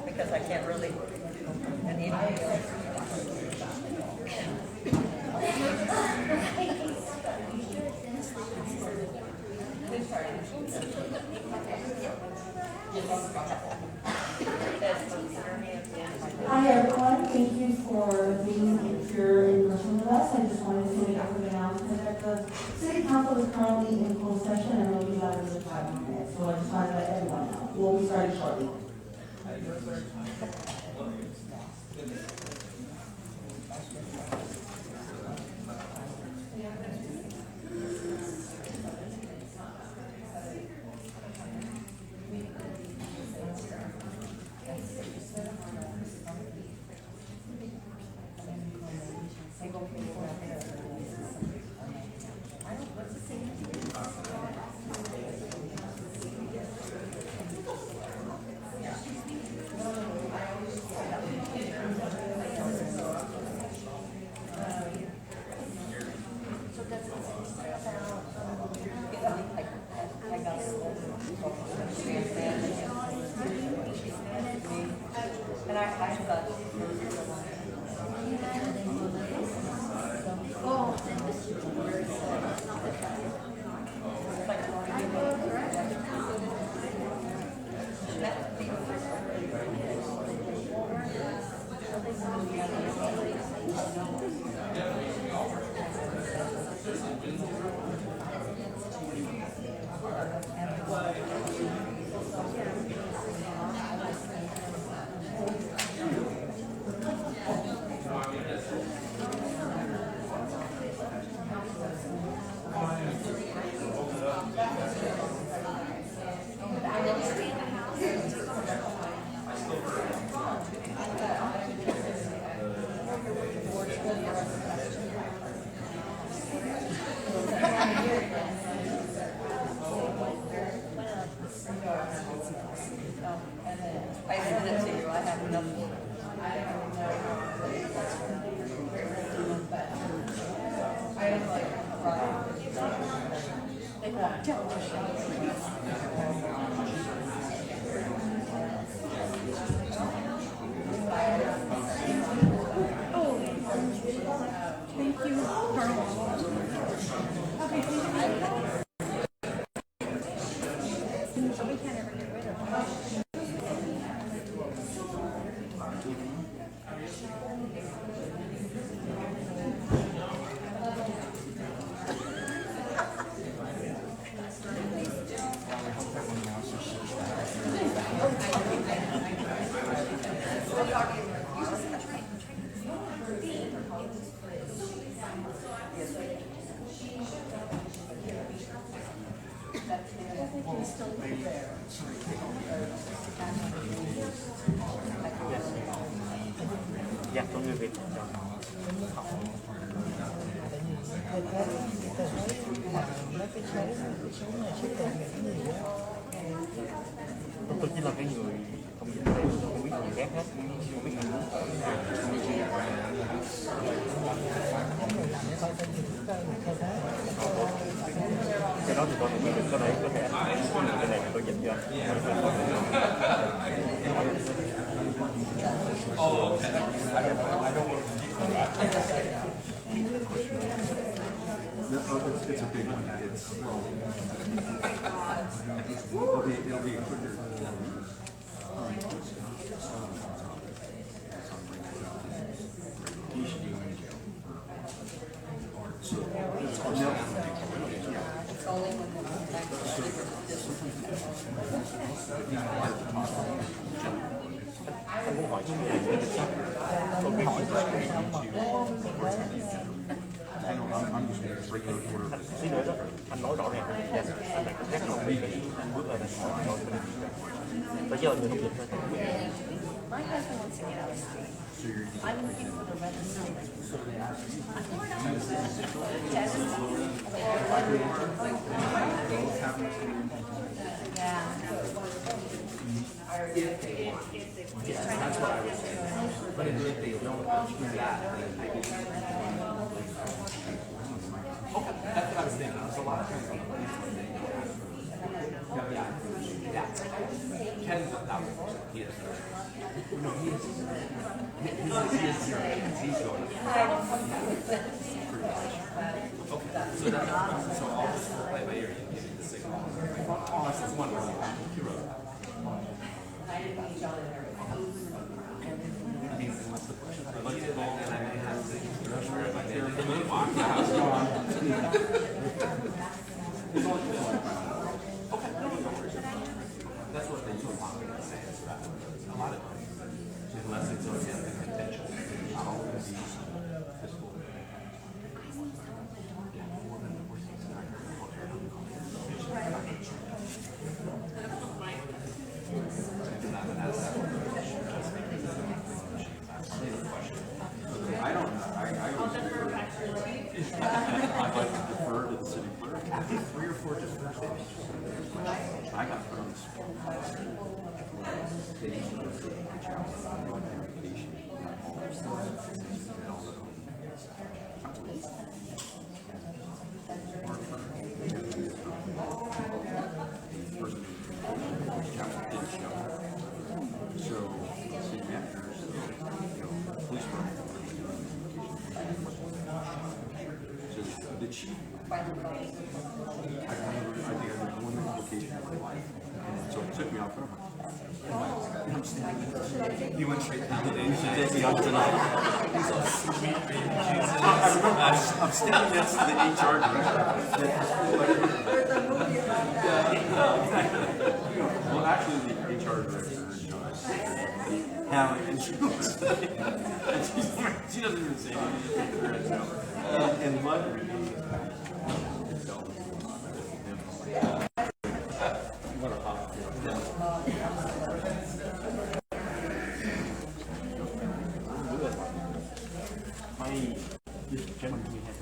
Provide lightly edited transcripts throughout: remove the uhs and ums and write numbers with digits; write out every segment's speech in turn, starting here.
Because I can't really. Hi everyone, thank you for being here in person with us. I just wanted to make a quick announcement that the City Council is currently in closed session and will be live in 5 minutes. So I just wanted to let everyone know. We'll be starting shortly. Dành cho người Việt cho họ học. Tôi chỉ là cái người không dạy tôi không biết gì khác hết, không biết hành cái đó thì tôi nghĩ có thể cái này tôi dành cho big one. It'll be a quicker. Anh muốn hỏi chuyện gì nữa chứ? Tôi biết hỏi tí nữa đó, anh nói rõ ràng. Dạ, anh đặt các nội quy anh bước lại này hỏi rồi bây giờ người không dịch thôi. My husband wants to get out of state. I'm looking for the residence. That's what I was thinking. There's a lot of things. Ken's 1,000%. He is. No, he is. He is serious. He's going. Okay. So I'll just play by ear and give you the signal. Oh, that's one word. He wrote it. I mean, unless the question is like, and I may have to rush where I did. And then walk the house. Okay. That's what they do a lot of saying. A lot of times. Unless it's something intentional. Not all of these physical. I don't know. I'll defer back to your I'd like to defer to the city clerk. I think 3 or 4 different things. I got put on the spot. They need to go through the child application. So, city managers, police department. So the chief, I think I did one application in my life, and so it took me off from and I'm standing. He went straight down. You should take me out tonight. I'm standing next to the HR director. Well, actually, the HR director, and she doesn't even say anything. And luckily, what a hot This gentleman we have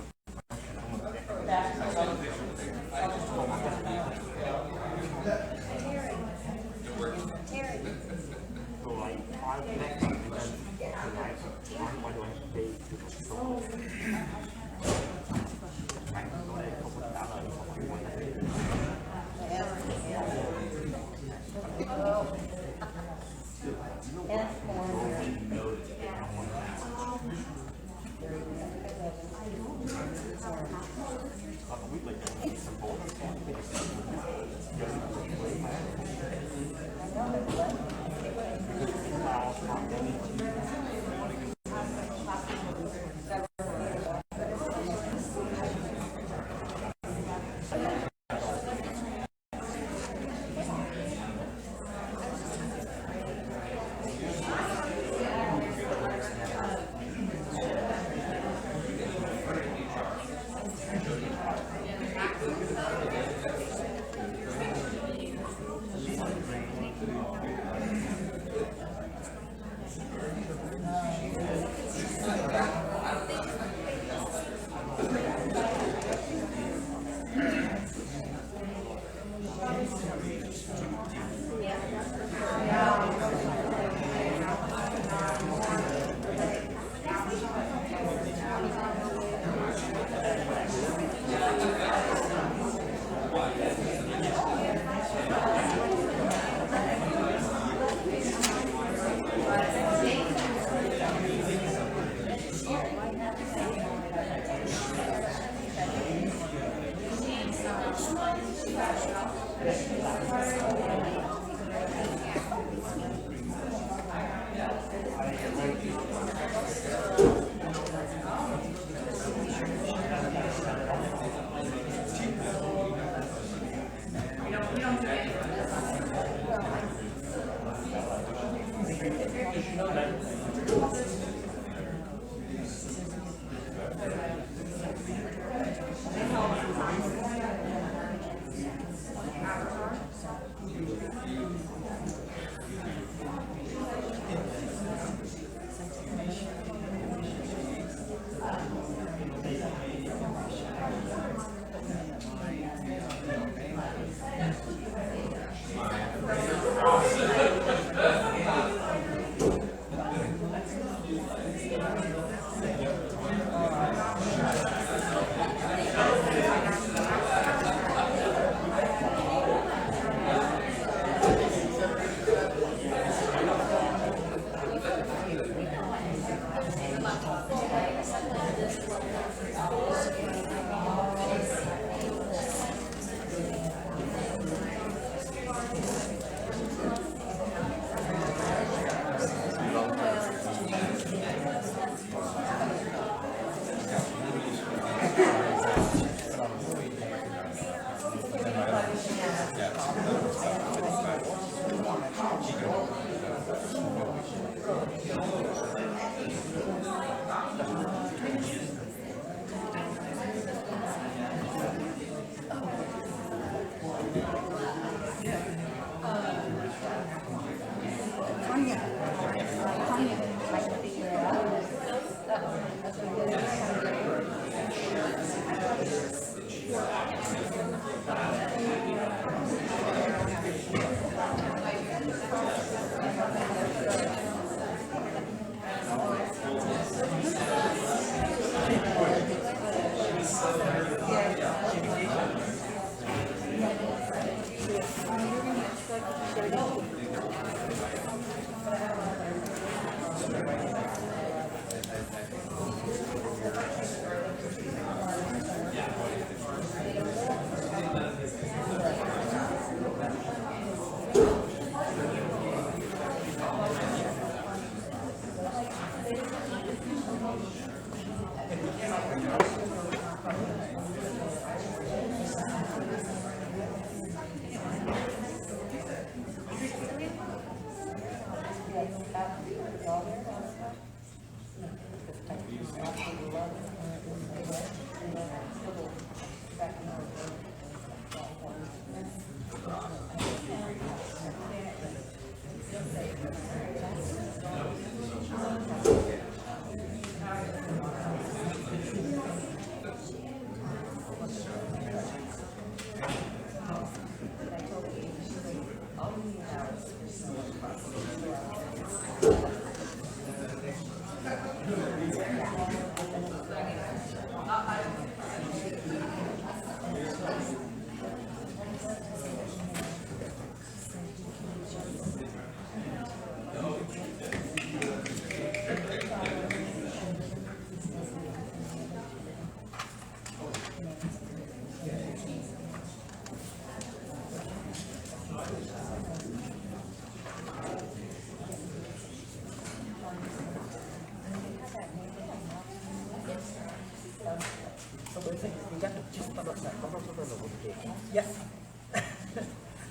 Yes.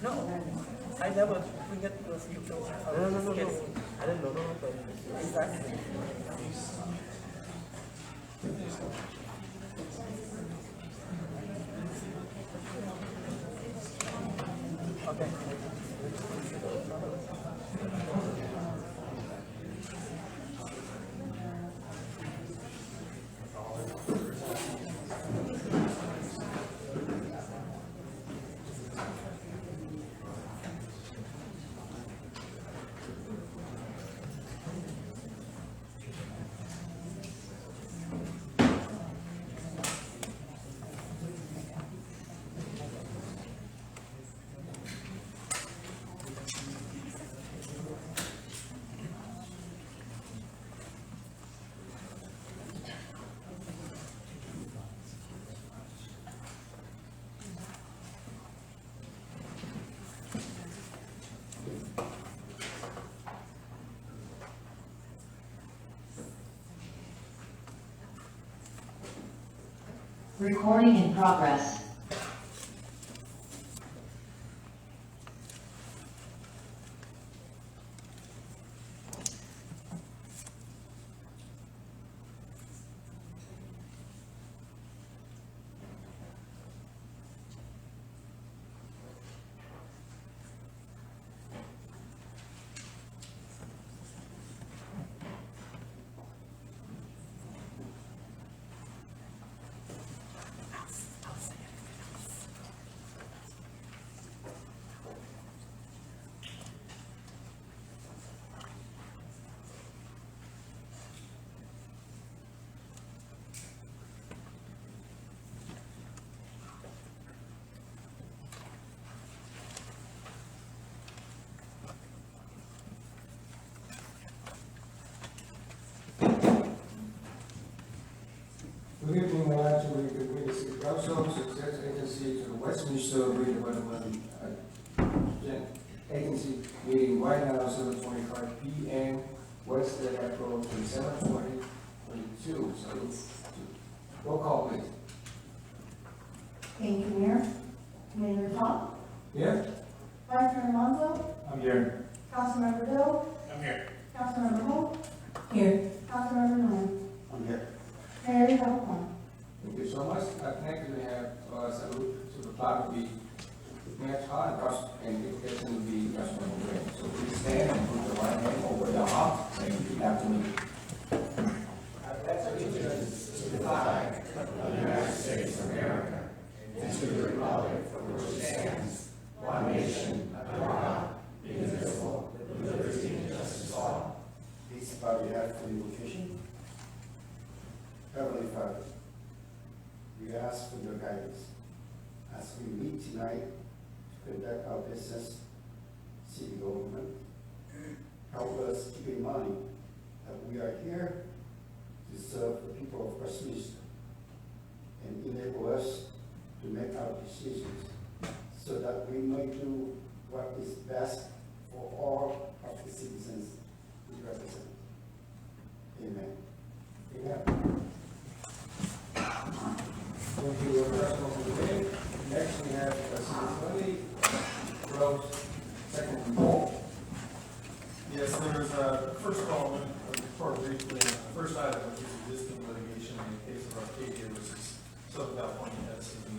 No, I never forget those YouTube. No. I don't know. No. Exactly. Okay. Recording in progress. Council Success Agency to the Westminster Redevelopment Agency meeting right now, 7:25 p.m. Wednesday, April 27, 2022. So, roll call, please. Thank you, Mayor. Mayor Tom, Here? Vice Mayor Alonso, I'm here. Councilmember Doe, I'm here. Councilmember Hope. Here. Councilmember Nguyen. I'm here. Mayor, you have a point. Thank you so much. Next, we have salute to the flag of the Mayor Todd and invocation of the Councilmember Green. So please stand and put the right hand over the heart and repeat after me. I pledge allegiance to the flag of the United States of America and to the republic for which it stands, one nation, under God, indivisible, with liberty and justice for all. Please bow your head for the invocation. Heavenly Father, we ask for your guidance as we meet tonight to conduct our business, city government. Help us keep in mind that we are here to serve the people of Westminster and enable us to make our decisions so that we may do what is best for all of the citizens we represent. Amen. Amen. Thank you, Councilmember Green. Next, we have City Attorney Rose, second report. Yes, there's first of all, report briefly, first item, which is existing litigation in the case of Arcadia versus Southern California Edison. We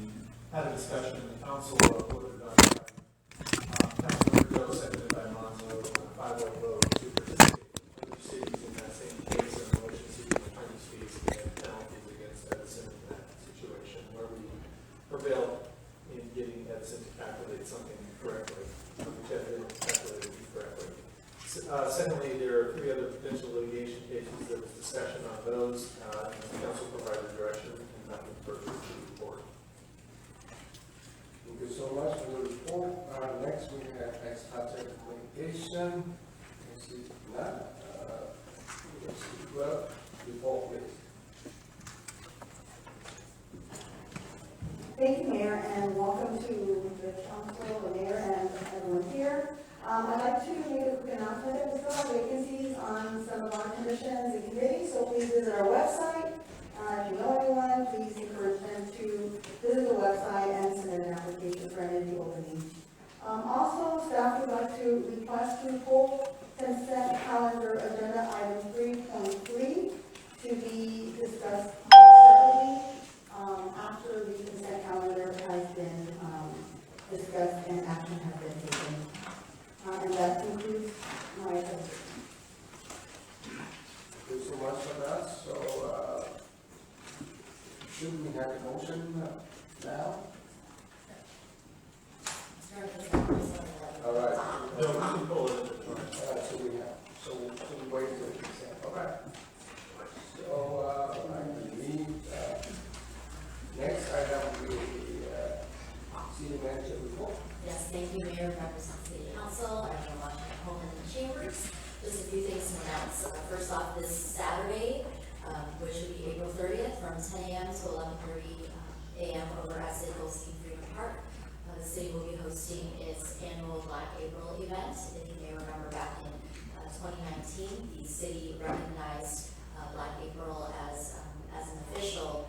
had a discussion in the council of what was done by Councilmember Joe, seconded by Alonso, 5-0 vote to participate in the cities in that same case and the motion seeking attorney's fees and penalties against Edison in that situation where we prevailed in getting Edison to calculate something correctly, which had been calculated incorrectly. Secondly, there are 3 other potential litigation cases. There was discussion on those, and the council provided direction and nothing further to report. Thank you so much for the report. Next, we have ex parte litigation. Well, report, please. Thank you, Mayor, and welcome to the council, the mayor, and everyone here. I'd like to make a quick announcement that we still have vacancies on some of our commissions and committees, so please visit our website. If you know anyone, please encourage them to visit the website and submit an application for any of the openings. Also, staff would like to request to pull consent calendar agenda item 3.3 to be discussed separately after the consent calendar has been discussed and action has been taken. And that concludes my presentation. Thank you so much for that. So, should we have a motion now? All right. No, we can pull it. So we wait for the consent. Okay. So, I believe, next item will be city manager report. Yes, thank you, Mayor, members of the City Council, everyone watching at home in the chambers. Just a few things to announce. First off, this Saturday, which will be April 30th, from 10 a.m. to 11:30 a.m. over at St. Augustine Freedom Park. The city will be hosting its annual Black April event. If you may remember, back in 2019, the city recognized Black April as an official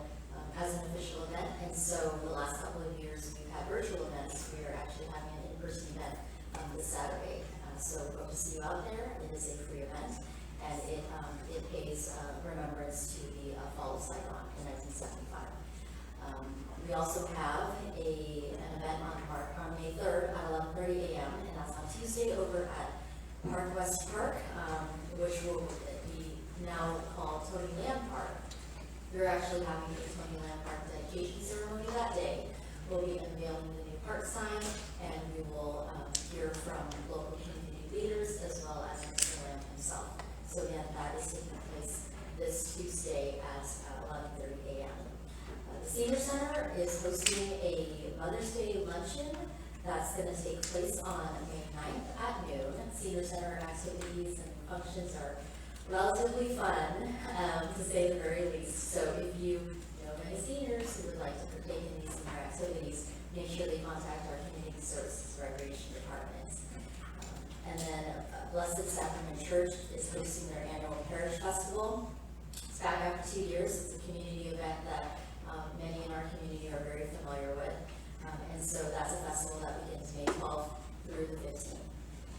event, and so the last couple of years we've had virtual events. We are actually having an in-person event this Saturday. So hope to see you out there. It is a free event, and it pays remembrance to the fall of Saigon in 1975. We also have an event on May 3rd at 11:30 a.m. and that's on Tuesday over at Park West Park, which will be now called Tony Land Park. We're actually having a Tony Land Park dedication ceremony that day. We'll be unveiling the new park sign, and we will hear from local community leaders as well as Mr. Lamb himself. So again, that is taking place this Tuesday at 11:30 a.m. The Senior Center is hosting a Mother's Day luncheon that's going to take place on May 9th at noon. Senior Center activities and functions are relatively fun, to say the very least. So if you know of any seniors who would like to partake in these senior activities, make sure they contact our Community Services Recreation Department. And then Blessed Sacrament Church is hosting their annual Parish Festival. It's back after 2 years. It's a community event that many in our community are very familiar with. And so that's a festival that begins May 12th through the 15th.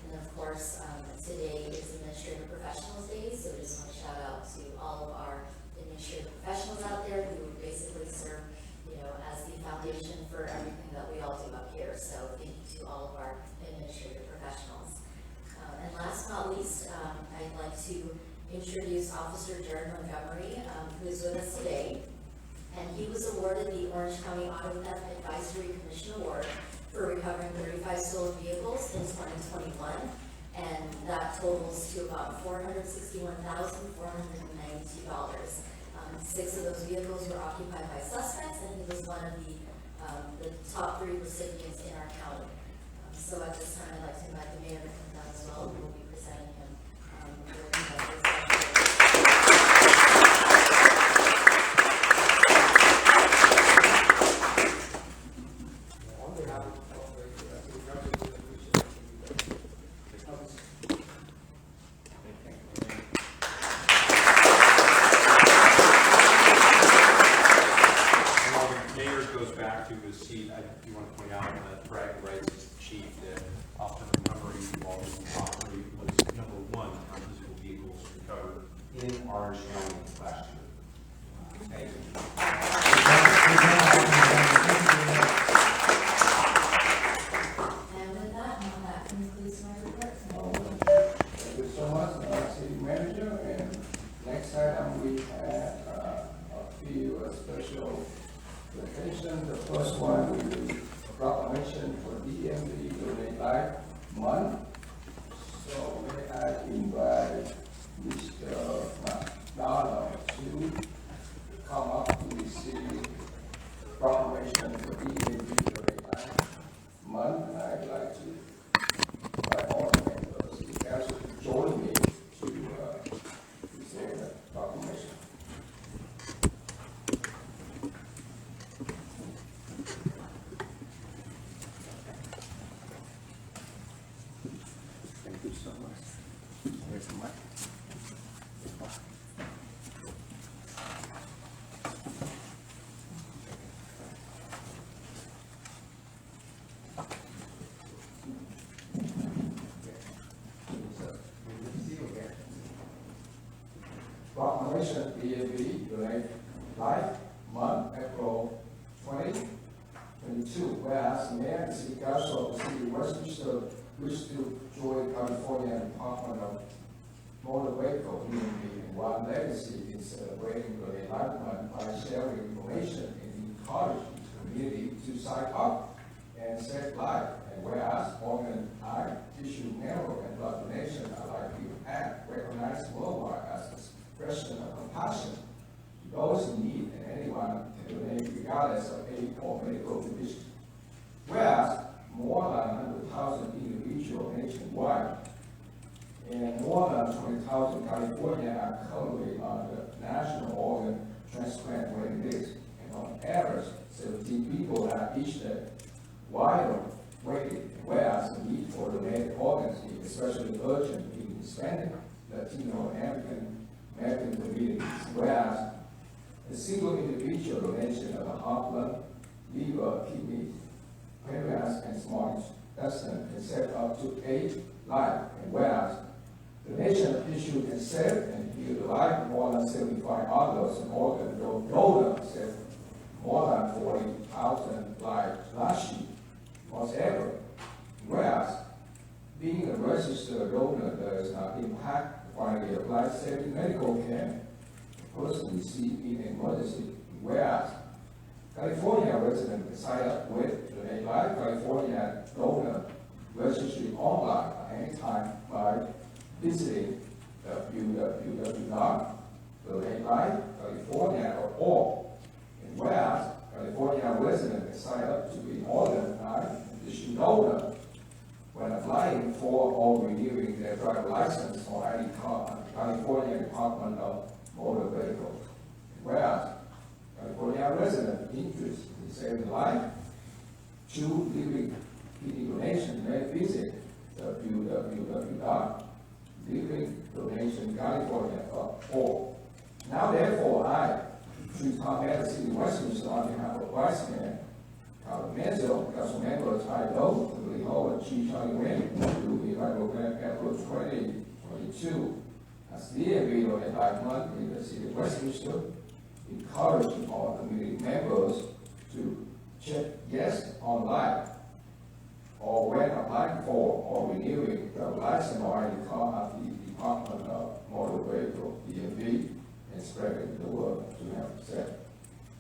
And of course, today is Administrative Professionals Day, so we just want to shout out to all of our administrative professionals out there who basically serve, as the foundation for everything that we all do up here. So thank you to all of our administrative professionals. And last but not least, I'd like to introduce Officer Jared Montgomery, who is with us today. And he was awarded the Orange County Auto Theft Advisory Commission Award for recovering 35 stolen vehicles in 2021. And that totals to about $461,492. 6 of those vehicles were occupied by suspects, and he was one of the top 3 recipients in our county. So at this time, I'd like to invite the mayor to come down as well, who will be presenting him with the Proclamation BAB, Donate Life Month, April 2022. Whereas the Mayor and City Council of the City of Westminster wish to join California Department of Motor Vehicle BAB in one legacy in celebrating Donate Life Month by sharing information and encouraging the community to sign up and save life. And whereas organ, eye, tissue, marrow, and blood donation are likely to act recognized worldwide as expression of compassion to those in need, and anyone can donate regardless of age or medical condition. Whereas more than 100,000 individuals nationwide and more than 20,000 California are currently on the national organ transplant waiting list, and on average, 17 people have reached the wider waiting. Whereas the need for donated organs is especially urgent in Hispanic, Latino, and American communities, whereas a single individual donation of a heart, lung, liver, kidney, pancreas, and small intestine can save up to 8 lives, and whereas donation of tissue can save and heal the life of more than 75 others, and organ donors saved more than 40,000 lives last year, most ever. Whereas being a registered donor does not impact quality of life-saving medical care a person received in emergency. Whereas California residents can sign up with Donate Life California donor registry online at any time by visiting www.donatelifecalifornia.org. And whereas California residents can sign up to be organ tissue donor when applying for or renewing their driver license or ID card, California Department of Motor Vehicles. Whereas California resident interest in saving life. 2, living kidney donation may visit www.livingdonationcalifornia.org. Now therefore, I, Chief Tom Mayor, City of Westminster, on behalf of Vice Mayor Carlos Menzel, Council Member Ty Lowe, Lee Howard, Chief Charlie Wayne, to the Bible Grant April 2022. As the video enlightenment in the City of Westminster, encouraging all community members to check yes online or when applying for or renewing the license or ID card at the Department of Motor Vehicle, DMV, and spreading the word to have said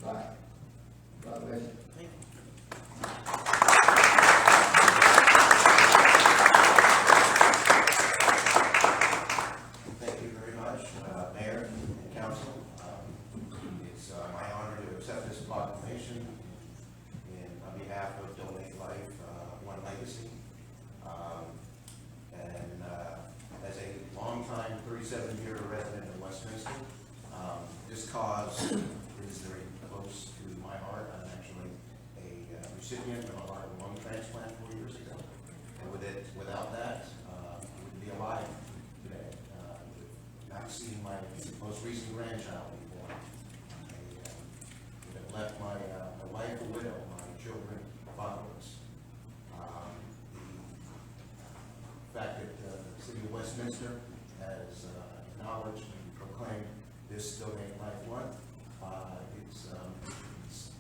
life. God bless you. Thank you very much, Mayor and Council. It's my honor to accept this proclamation on behalf of Donate Life, One Legacy. And as a longtime 37-year resident of Westminster, this cause is very close to my heart. I'm actually a recipient of a heart and lung transplant 4 years ago. And without that, I wouldn't be alive today. Not seeing my most recent grandchild before. I would have left my wife a widow, my children fatherless. The fact that the City of Westminster has acknowledged and proclaimed this Donate Life One, it's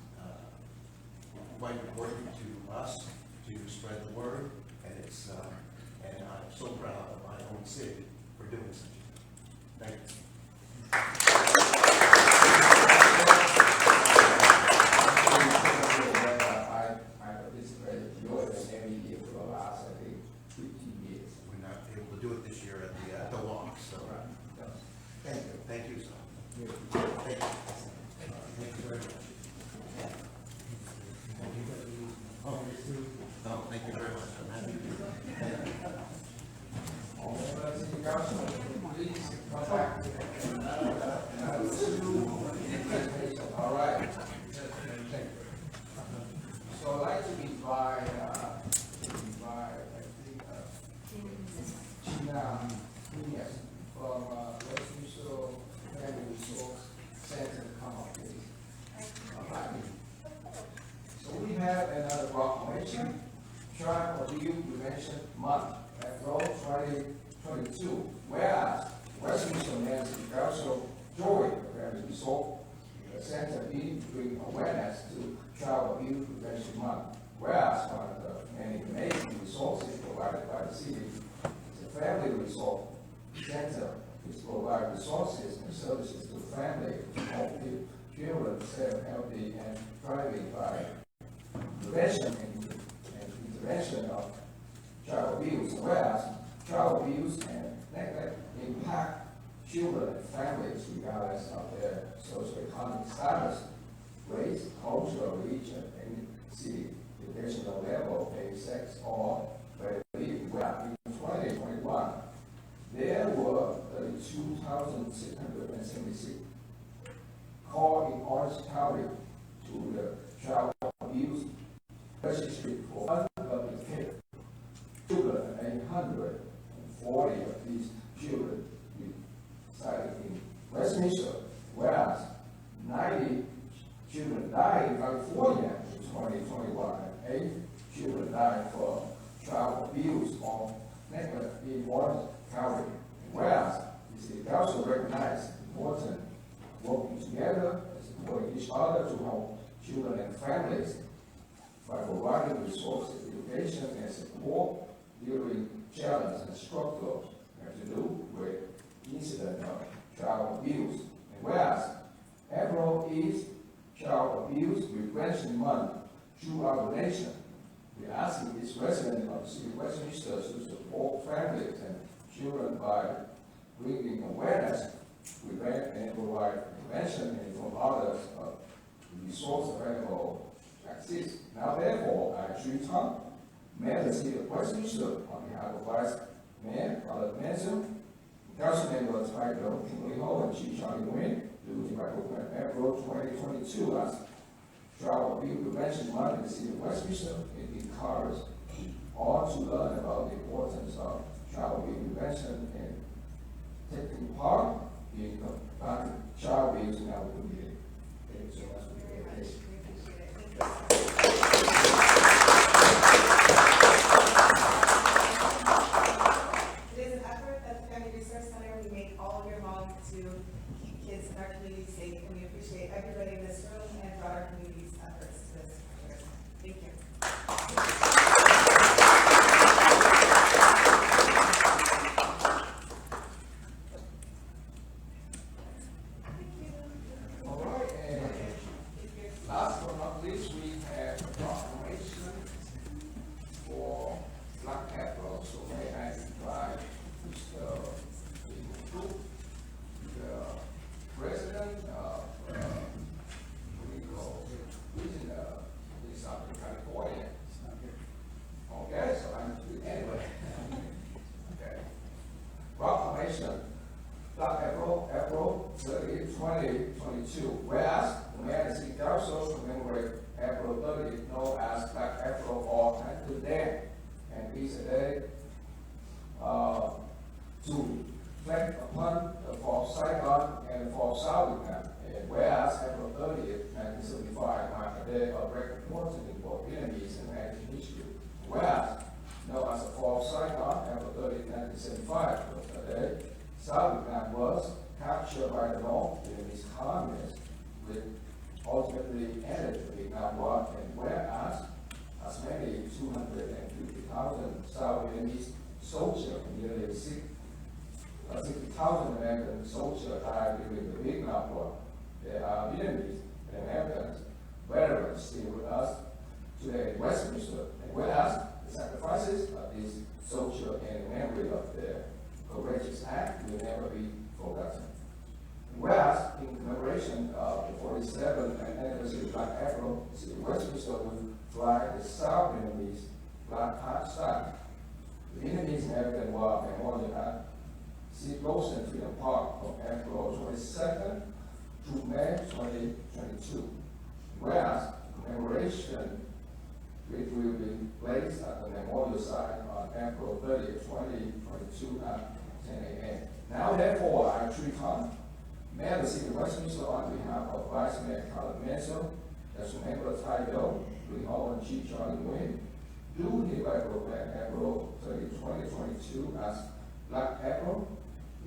quite important to us to spread the word, and and I'm so proud of my own city for doing such a thing. Thank you. I participated in yours every year for the last, I think, 15 years. We're not able to do it this year at the walk, so thank you. Thank you, sir. Thank you. Thank you very much. Oh, thank you very much. I'm happy to be here. City Council, please come back. All right. So I'd like to invite, I think, Gina Nunez from Westminster Family Resource Center to come up, please. All right. So we have another proclamation, Child Abuse Prevention Month, April 2022. Whereas Westminster City Council joined the Family Resource Center in bring awareness to Child Abuse Prevention Month. Whereas one of the many amazing resources provided by the city is a Family Resource Center, which provides resources and services to families to help children stay healthy and thriving by prevention and intervention of child abuse. Whereas child abuse and neglect impact children and families regardless of their socioeconomic status, race, culture, religion, and city, educational level, age, sex, or where they live. Where in 2021, there were 32,676 calls in Orange County to the child abuse registry for unadopted children, and 840 of these children resided in Westminster, whereas 90 children died in California in 2021, and 8 children died for child abuse or neglect in Orange County. Whereas the City Council recognized important working together and supporting each other to help children and families by providing resources, education, and support during challenges and struggles have to do with incident of child abuse. And whereas April is Child Abuse Prevention Month throughout the nation, we are asking each resident of the City of Westminster to support families and children by bringing awareness, prevent and provide prevention and inform others of the resource available exist. Now therefore, I Shui Tang, Mayor of the City of Westminster, on behalf of Vice Mayor Carlos Menzel, Council Member Ty Lowe, Lee Ho, and Chief Charlie Wayne, do the April 2022 as Travel Abuse Prevention Month in the city of Westminster. It encourages all to learn about the importance of child abuse prevention and taking part in combating child abuse in our community. Thank you so much for your attention. It is an effort that the Family Resource Center, we make all year long to keep kids in our community safe, and we appreciate everybody in this room and throughout our community's efforts to this. Thank you. All right, and last but not least, we have a proclamation for Black April. So may I invite Mr. the president of legal region of Southern California. Okay, so anyway. Okay. Proclamation. Black April 30, 2022. Whereas the Mayor and City Council commemorate April 30, known as Black April or National Day, and is a day to reflect upon the fall of Saigon and the fall of South Vietnam. And whereas April 30th, 1975 marked a day of great importance in both Vietnamese and American history. Whereas known as the fall of Saigon, April 30th, 1975 was the day South Vietnam was captured by the North Vietnamese communists, which ultimately ended the Vietnam War, and whereas as many 250,000 South Vietnamese soldiers and nearly 60,000 American soldiers died during the Vietnam War. There are Vietnamese and Americans veterans still with us today in Westminster, and whereas the sacrifices of these soldiers and memory of their courageous act will never be forgotten. Whereas, in commemoration of the 47th anniversary of Black April, City of Westminster will fly the South Vietnamese Black Heart Star. The Vietnamese American War Memorial at Sea Ocean Freedom Park from April 22nd to May 2022. Whereas, the commemoration which will be placed at the memorial site on April 30th, 2022 at 10 a.m. Now, therefore, I treat on Mayor of the City of Westminster on behalf of Vice Mayor Colin Mansell, as member of Tidal, Lee Hall and Chief Charlie Nguyen, do hereby proclaim April 30, 2022 as Black April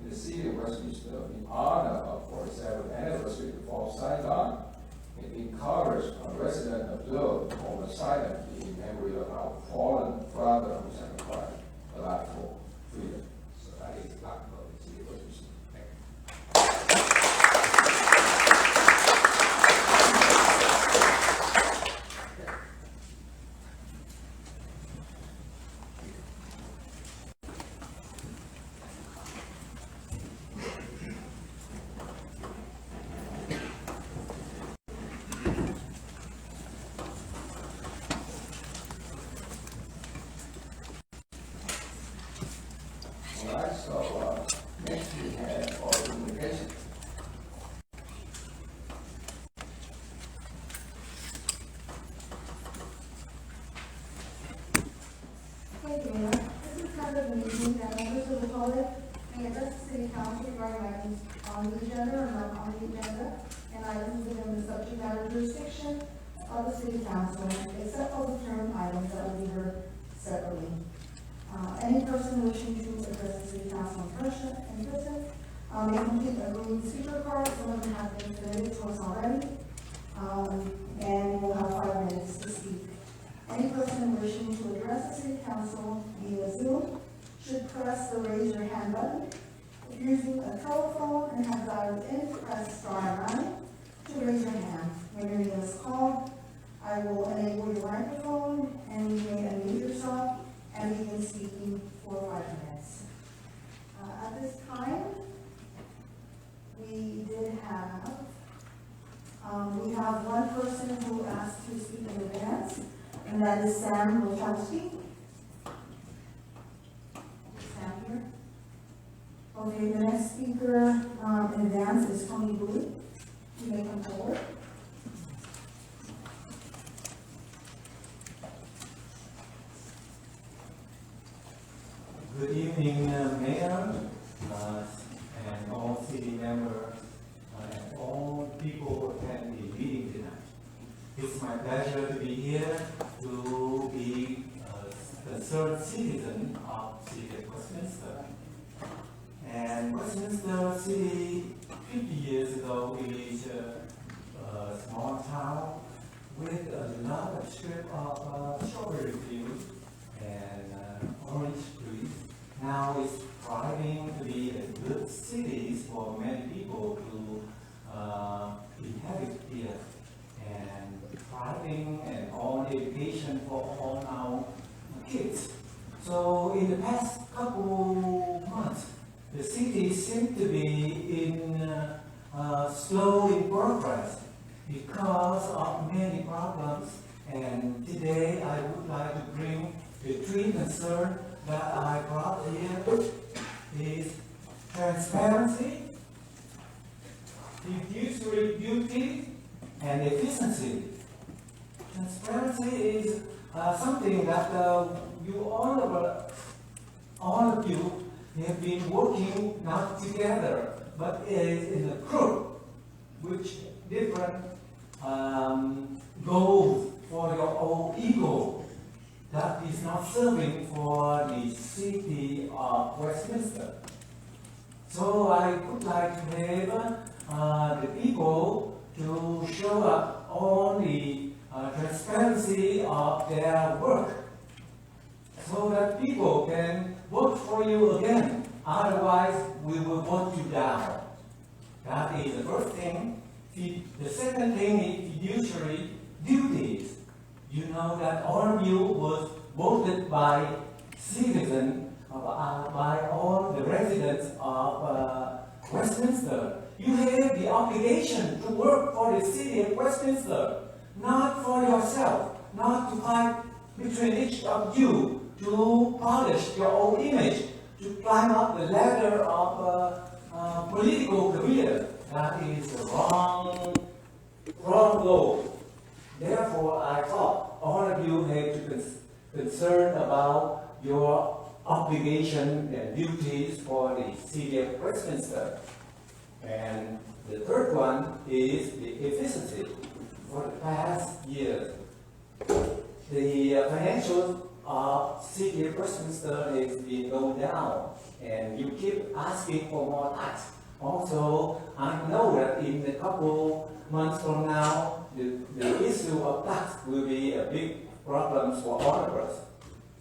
in the City of Westminster in honor of 47th anniversary of the fall of Saigon, and encourage our resident observe the moment of silence in memory of our fallen brother who sacrificed a life for freedom. So that is Black April in the City of Westminster. Thank you. All right, so next we have our communication. Thank you, Mayor. This is kind of a meeting that members of the public may address the city council regarding items on the agenda or not on the agenda, and items within the subject matter jurisdiction of the city council, except for the term items that will be heard separately. Any person wishing to address the city council in person may complete a green speaker card. Some of them have been submitted to us already, and we'll have 5 minutes to speak. Any person wishing to address the city council via Zoom should press the raise your hand button. If you're using a telephone and have dialed in, press *9 to raise your hand. When your name is called, I will enable your microphone and you may unmute yourself and begin speaking for 5 minutes. At this time, we have one person who asked to speak in advance, and that is Sam Wachowski. Sam here. Okay, the next speaker in advance is Tony Bowie. You may come forward. Good evening, Mayor, and all city members, and all people attending the meeting tonight. It's my pleasure to be here to be the third citizen of City of Westminster. And Westminster City 50 years ago is a small town with a large strip of strawberry fields and orange trees. Now it's thriving to be a good city for many people to inhabit here, and thriving and all education for all our kids. So in the past couple months, the city seemed to be in slow in progress because of many problems. And today I would like to bring the three concerns that I brought here is transparency, fiduciary duty, and efficiency. Transparency is something that all of you have been working not together, but is in a group which different goals for your own ego that is not serving for the city of Westminster. So I would like to have the people to show up on the transparency of their work, so that people can vote for you again. Otherwise, we will vote you down. That is the first thing. The second thing is fiduciary duties. You know that all of you was voted by citizens, by all the residents of Westminster. You have the obligation to work for the city of Westminster, not for yourself, not to fight between each of you to polish your own image, to climb up the ladder of political career. That is a wrong goal. Therefore, I thought all of you have to be concerned about your obligation and duties for the city of Westminster. And the third one is the efficiency. For the past years, the financials of city of Westminster has been going down, and you keep asking for more tax. Also, I know that in a couple months from now, the issue of tax will be a big problem for all of us.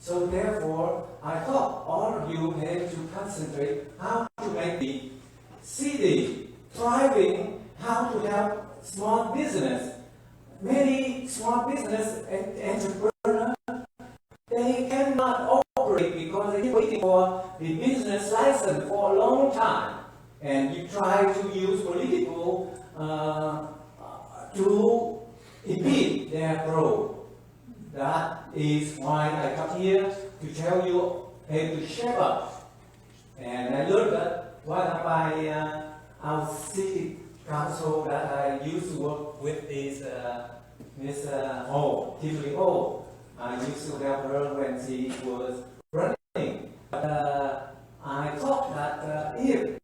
So therefore, I thought all of you have to concentrate how to make the city thriving, how to help small business. Many small business entrepreneurs, they cannot operate because they're waiting for the business license for a long time. And you try to use political to impede their growth. That is why I come here to tell you how to shape up. And I learned that one of my our city council that I used to work with is Miss Ho, Kimberly Ho. I used to help her when she was running. I thought that if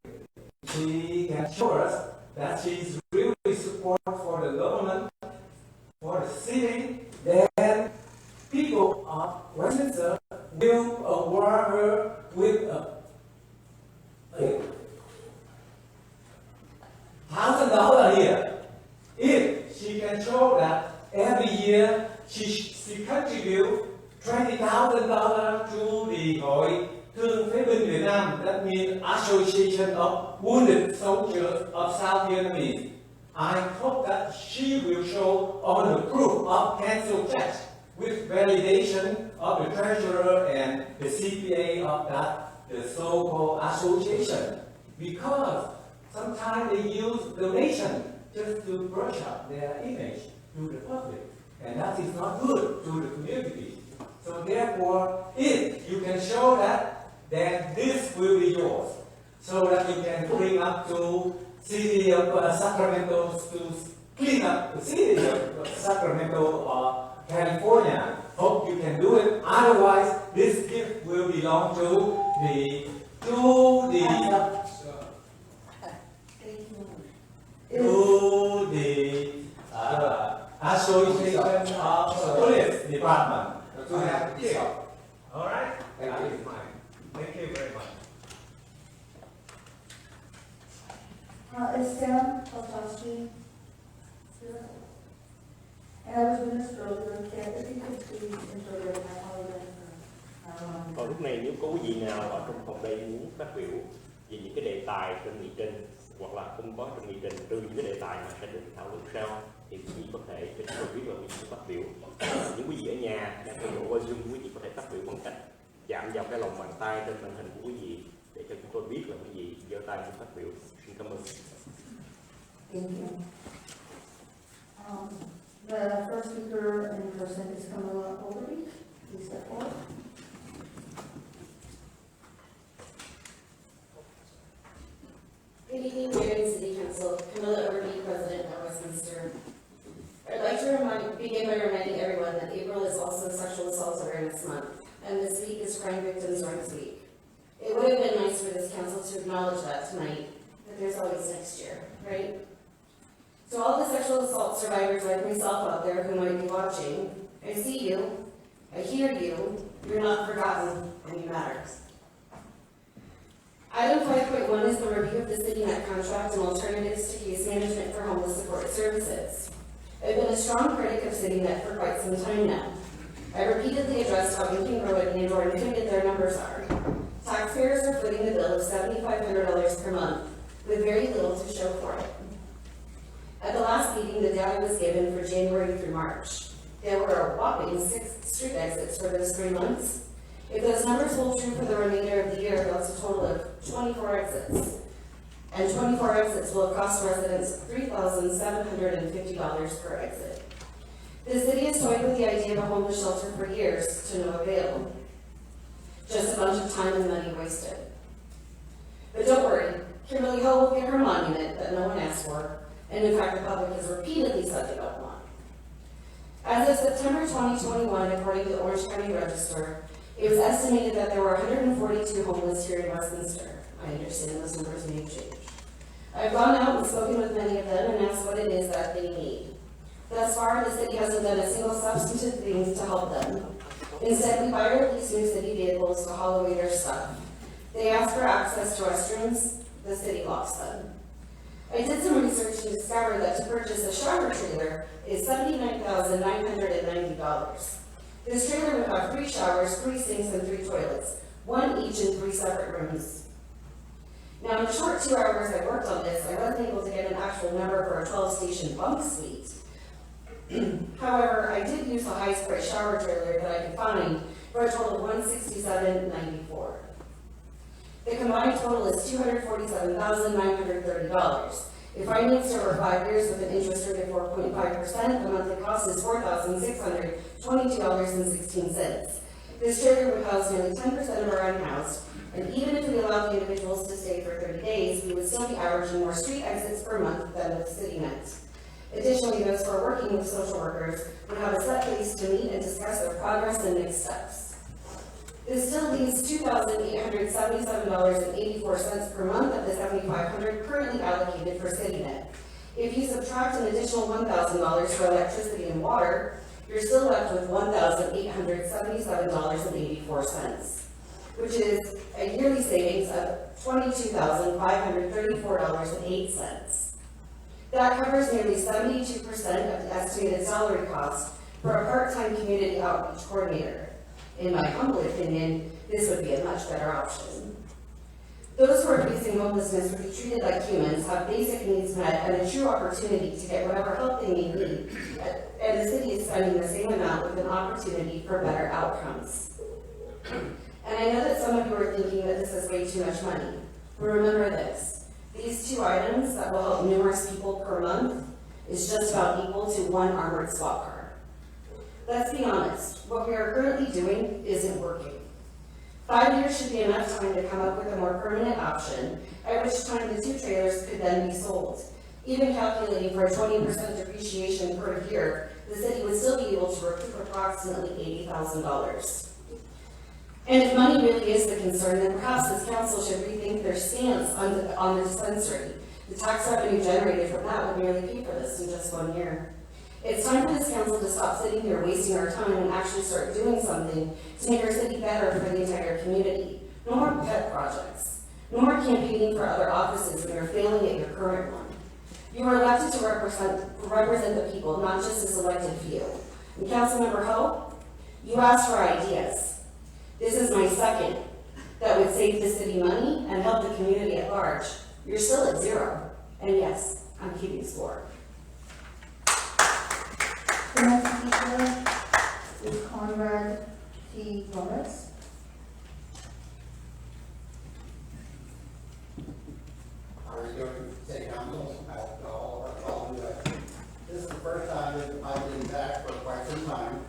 she can show us that she's really support for the government, for the city, then people of Westminster will award her with $1,000 here. If she can show that every year she contributes $20,000 to the Hội Thương Phế binh Việt Nam, that means Association of Wounded Soldiers of South Vietnamese. I hope that she will show on the proof of cancelled checks with validation of the treasurer and the CPA of that, the so-called association. Because sometimes they use donation just to brush up their image to the public. And that is not good to the community. So therefore, if you can show that, then this will be yours. So that you can bring up to city of Sacramento to clean up the city of Sacramento, California. Hope you can do it. Otherwise, this gift will belong to the Association of Police Department. All right. Thank you very much. Is Sam Poltowski here? And I was going to scroll through the chat, if you could please interpret my apologize for Còn lúc này nếu có quý vị nào ở trong phòng đây muốn phát biểu về những cái đề tài trong nghị trình hoặc là không có trong nghị trình từ những cái đề tài mà sẽ được thảo luận sau thì quý vị có thể cho chúng tôi biết là quý vị muốn phát biểu. Những quý vị ở nhà đang theo dõi qua Zoom, quý vị có thể phát biểu bằng cách chạm vào cái lòng bàn tay trên màn hình của quý vị để cho chúng tôi biết là quý vị giơ tay muốn phát biểu. Xin cảm ơn. Thank you. The first speaker in person is Camilla Overby. Please step forward. Good evening, Mayor and City Council. Camilla Overby, President of Westminster. I'd like to begin by reminding everyone that April is also Sexual Assault Awareness Month, and this week is Crime Victims' Rights Week. It would have been nice for this council to acknowledge that tonight, but there's always next year, right? To all the sexual assault survivors like myself out there who might be watching, I see you, I hear you, you're not forgotten, and you matter. Item 5.1 is the review of the CityNet contract and alternatives to case management for homeless support services. I've been a strong critic of CityNet for quite some time now. I repeatedly addressed how incongruent and or inflated their numbers are. Taxpayers are footing the bill of $7,500 per month, with very little to show for it. At the last meeting, the data was given for January through March. There were a whopping 6 street exits for those 3 months. If those numbers hold true for the remainder of the year, that's a total of 24 exits. And 24 exits will cost residents $3,750 per exit. The city has toyed with the idea of a homeless shelter for years to no avail. Just a bunch of time and money wasted. But don't worry, Kimberly Hill will get her monument that no one asked for, and in fact the public has repeatedly said they don't want. As of September 2021, according to the Orange County Register, it was estimated that there were 142 homeless here in Westminster. I understand those numbers may have changed. I've gone out and spoken with many of them and asked what it is that they need. Thus far, the city hasn't done a single substantive thing to help them. Instead, we buy or lease new city vehicles to haul away their stuff. They ask for access to restrooms, the city locks them. I did some research and discovered that to purchase a shower trailer is $79,990. This trailer would have 3 showers, 3 sinks, and 3 toilets, 1 each in 3 separate rooms. Now, in the short 2 hours I worked on this, I wasn't able to get an actual number for a 12-station bunk suite. However, I did use the highest price shower trailer that I could find for a total of $167.94. The combined total is $247,930. If financed over 5 years with an interest rate of 4.5%, the monthly cost is $4,622.16. This trailer would house nearly 10% of our unhoused, and even if we allowed the individuals to stay for 30 days, we would still be averaging more street exits per month than with CityNet. Additionally, those who are working with social workers would have a set place to meet and discuss their progress and next steps. This still leaves $2,877.84 per month of the $7,500 currently allocated for CityNet. If you subtract an additional $1,000 for electricity and water, you're still left with $1,877.84, which is a yearly savings of $22,534.08. That covers nearly 72% of the estimated salary cost for a part-time community outreach coordinator. In my humble opinion, this would be a much better option. Those who are facing homelessness would be treated like humans, have basic needs met, and a true opportunity to get whatever help they may need. And the city is spending the same amount with an opportunity for better outcomes. And I know that some of you are thinking that this is way too much money. But remember this. These 2 items that will help numerous people per month is just about equal to 1 armored SWAT car. Let's be honest, what we are currently doing isn't working. 5 years should be enough time to come up with a more permanent option, at which time the 2 trailers could then be sold. Even calculating for a 20% depreciation per year, the city would still be able to recoup approximately $80,000. And if money really is the concern, then perhaps this council should rethink their stance on the dispensary. The tax revenue generated from that would nearly pay for this in just 1 year. It's time for this council to stop sitting here wasting our time and actually start doing something to make our city better for the entire community. No more pet projects. No more campaigning for other offices when you're failing at your current one. You were elected to represent the people, not just a selected few. And Councilmember Ho, you asked for ideas. This is my second that would save the city money and help the community at large. You're still at 0. And yes, I'm keeping score. The next speaker is Conrad T. Gomez. How are you doing, City Council? I hope all of you. This is the first time that I've been back for quite some time,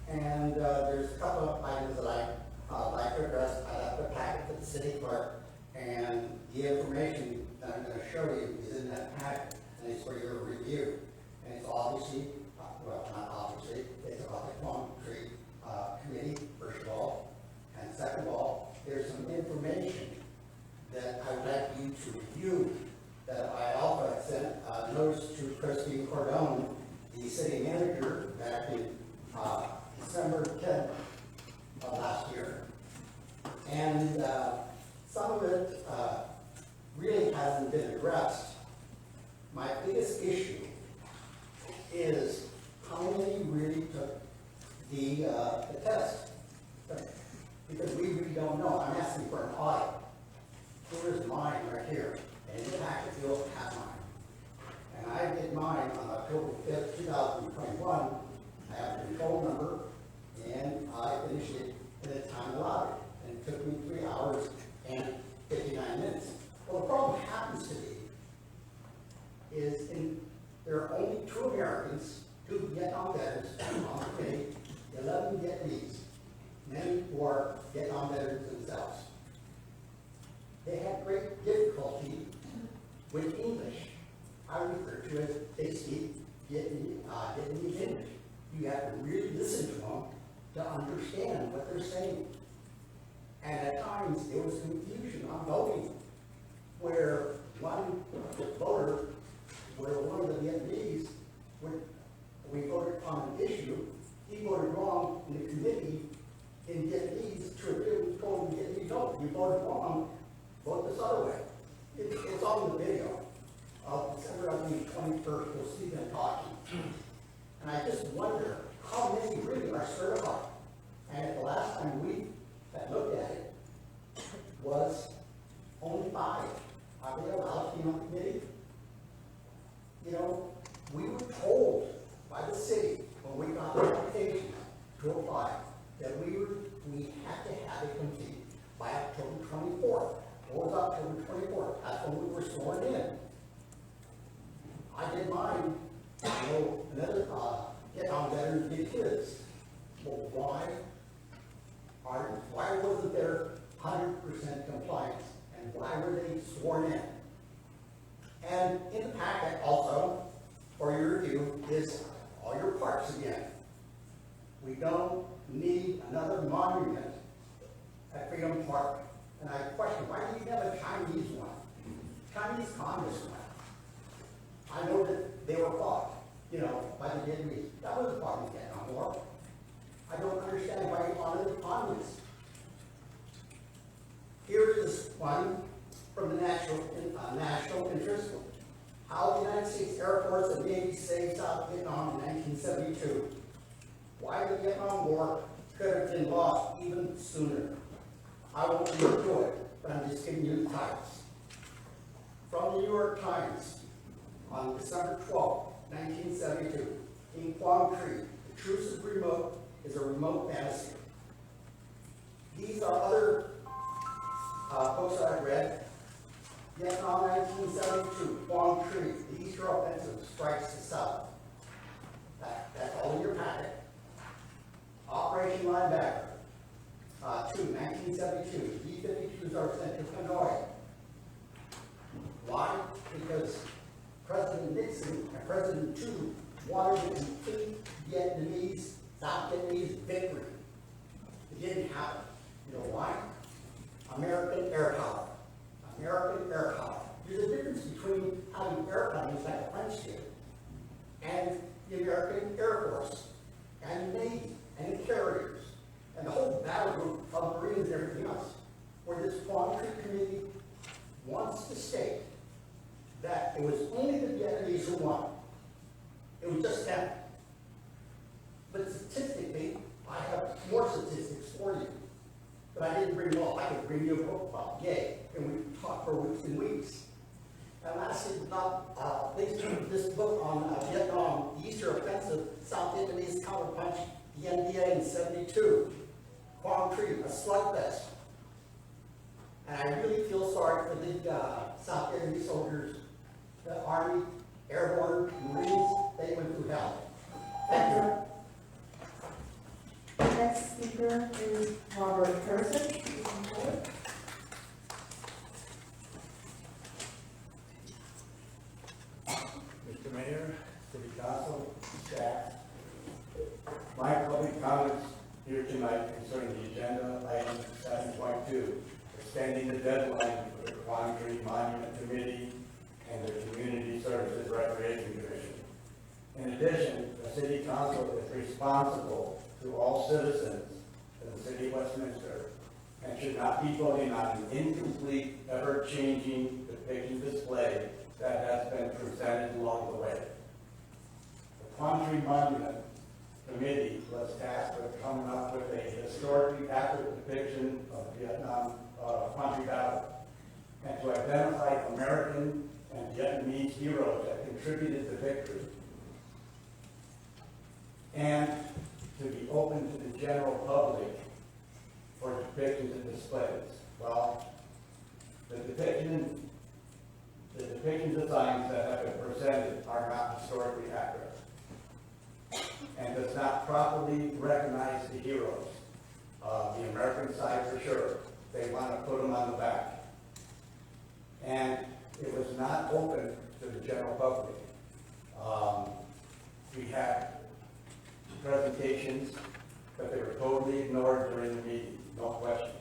and there's a couple of items that I'd like to address. I left a packet to the city clerk, and the information that I'm going to show you is in that packet, and it's for your review. And it's obviously, well, not obviously, it's about the Plum Tree Committee, first of all, and second of all, there's some information that I would like you to review that I also sent a notice to Christine Cordone, the city manager, back in December 10th of last year. And some of it really hasn't been addressed. My biggest issue is how many really took the test. Because we really don't know. I'm asking for an audit. Here's mine right here, and in the packet you'll have mine. And I did mine on October 5th, 2021. I have a control number, and I finished it in the time allotted. And it took me 3 hours and 59 minutes. Well, the problem happens to be is there are only 2 Americans, 2 Vietnam veterans on the committee, 11 Vietnamese, many who are Vietnam veterans themselves. They had great difficulty with English. I refer to it as they speak Vietnamese English. You have to really listen to them to understand what they're saying. And at times there was confusion on voting, where one voter, where one of the Vietnamese, when we voted on an issue, he voted wrong in the committee in Vietnamese to appeal, told him Vietnamese, no, you voted wrong. Vote this other way. It's on the video of December 21st. You'll see them talking. And I just wonder how many really are certified. And the last time we had looked at it was only 5. Are they allowed to be on the committee? You know, we were told by the city when we got the application to apply that we had to have it complete by October 24th. What was October 24th? That's when we were sworn in. I did mine. You know, another Vietnam veteran did his. Well, why wasn't there 100% compliance? And why were they sworn in? And in the packet also, for your review, is all your parks again. We don't need another monument at Freedom Park. And I question, why do you have a Chinese one? Chinese Communist one. I know that they were fought, you know, by the Vietnamese. That was a part of the Vietnam War. I don't understand why you honor the communists. Here is one from the national interest. How the United States Air Force and Navy saved South Vietnam in 1972. Why the Vietnam War could have been lost even sooner. I won't read through it, but I'm just giving you the titles. From the New York Times on December 12, 1972, in Quang Tri, the truce is a remote fantasy. These are other books that I've read. Vietnam 1972, Quang Tri, the Easter Offensive strikes the South. That's all in your packet. Operation Linebacker. 1972, B-52s are sent to Hanoi. Why? Because President Nixon and President Tu wanted a complete South Vietnamese victory. It didn't happen. You know why? American air power. American air power. There's a difference between having airplanes like the French did and the American Air Force and the Navy and the carriers and the whole battle group of Marines and everything else. Where this Quang Tri Committee wants to state that it was only the Vietnamese who won. It was just them. But statistically, I have more statistics for you. But I didn't bring them all. I could bring you a book about yay, and we talked for weeks and weeks. And lastly, about this book on Vietnam, the Eastern Offensive, South Vietnamese Counterpunch, the NDA in 72, Quang Tri, a slugfest. And I really feel sorry for the South Vietnamese soldiers, the Army, Airborne, Marines, they went through hell. Thank you. The next speaker is Robert Harrison. Mr. Mayor, City Council, staff, my public comments here tonight concerning the agenda item 7.2, extending the deadline for the Quang Tri Monument Committee and the Community Services Recreation Commission. In addition, the City Council is responsible to all citizens in the City of Westminster and should not be voting on an incomplete, ever-changing depiction display that has been presented along the way. The Quang Tri Monument Committee was tasked with coming up with a historically accurate depiction of the Vietnam Quang Tri battle and to identify American and Vietnamese heroes that contributed to victory, and to be open to the general public for depictions and displays. Well, the depictions designs that have been presented are not historically accurate and does not properly recognize the heroes. The American side for sure, they want to put them on the back. And it was not open to the general public. We had presentations, but they were totally ignored during the meeting, no questions.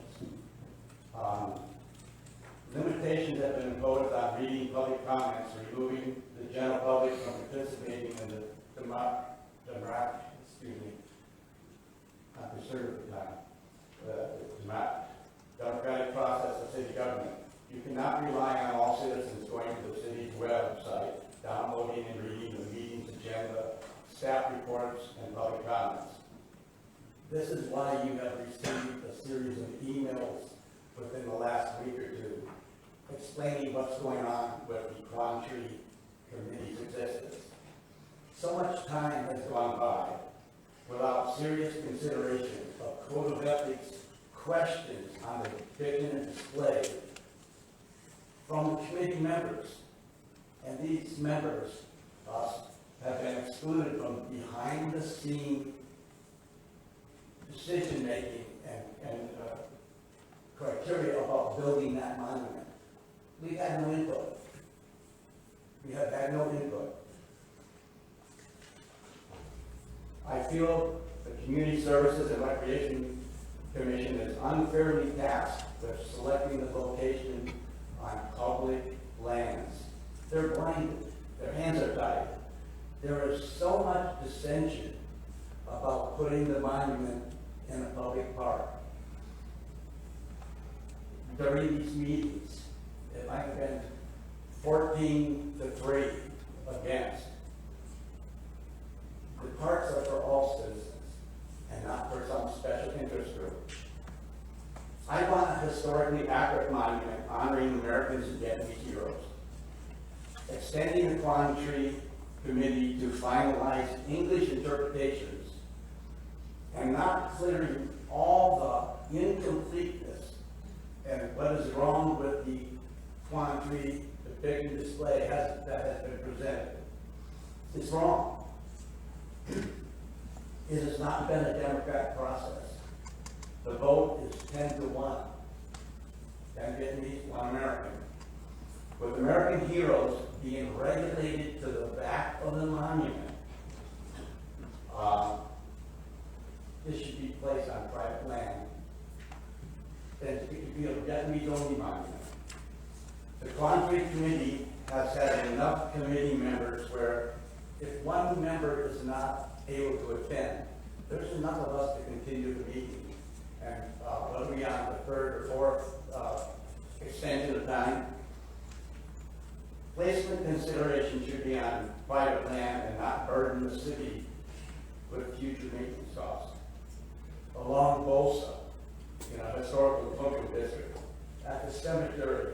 Limitations have been imposed on reading public comments, removing the general public from participating in the democratic process of city government. You cannot rely on all citizens going to the city's website, downloading and reading the meeting's agenda, staff reports, and public comments. This is why you have received a series of emails within the last week or two explaining what's going on with the Quang Tri Committee's existence. So much time has gone by without serious consideration of code of ethics questions on the depiction and display from the committee members. And these members, us, have been excluded from behind-the-scene decision-making and criteria about building that monument. We've had no input. We have had no input. I feel the Community Services and Recreation Commission is unfairly tasked with selecting the location on public lands. They're blinded. Their hands are tied. There is so much dissension about putting the monument in a public park. During these meetings, it might have been 14-3 against. The parks are for all citizens and not for some special interest group. I want a historically accurate monument honoring Americans and Vietnamese heroes. Extending the Quang Tri Committee to finalize English interpretations and not clearing all the incompleteness and what is wrong with the Quang Tri depiction display that has been presented. It's wrong. It has not been a democratic process. The vote is 10-1. 10 Vietnamese, 1 American. With American heroes being regulated to the back of the monument, this should be placed on private land. than to be a Vietnamese only monument. The Conflict Committee has had enough committee members where if one member is not able to attend, there's enough of us to continue the meeting. And whether we on the third or fourth extension of time, placement consideration should be on private land and not burden the city with future maintenance costs. Along Bolsa, historical cultural district, at the cemetery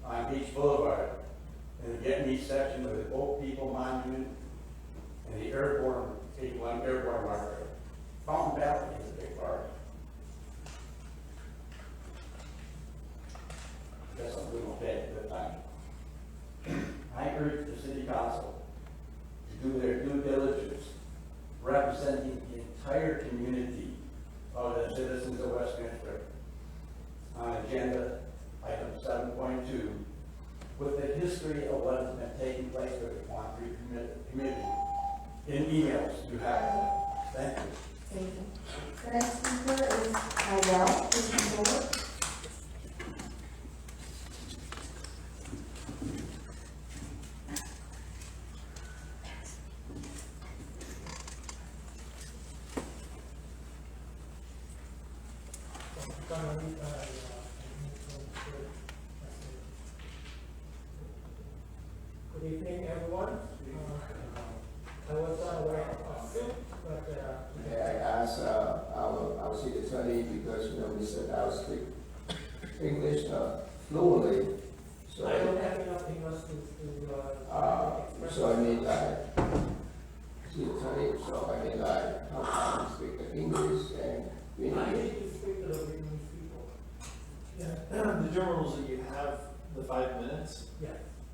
on Beach Boulevard, in the Vietnamese section of the Old People Monument and the airborne, 81 airborne marker. Fountain Valley is a big part. That's something we will pay at the time. I urge the city council to do their due diligence, representing the entire community of the citizens of Westminster on agenda item 7.2 with the history of what has been taking place with the Quantum Committee. In emails, you have it. Thank you. Thank you. The next speaker is Hydel. Please come forward. Good evening, everyone. I was unaware of it, but I asked our city attorney because we said I would speak English fluently. So I don't have enough English to express. So city attorney. So how can you speak the English and I need to speak to the Vietnamese people. Yeah, the general rules that you have the 5 minutes. Yeah.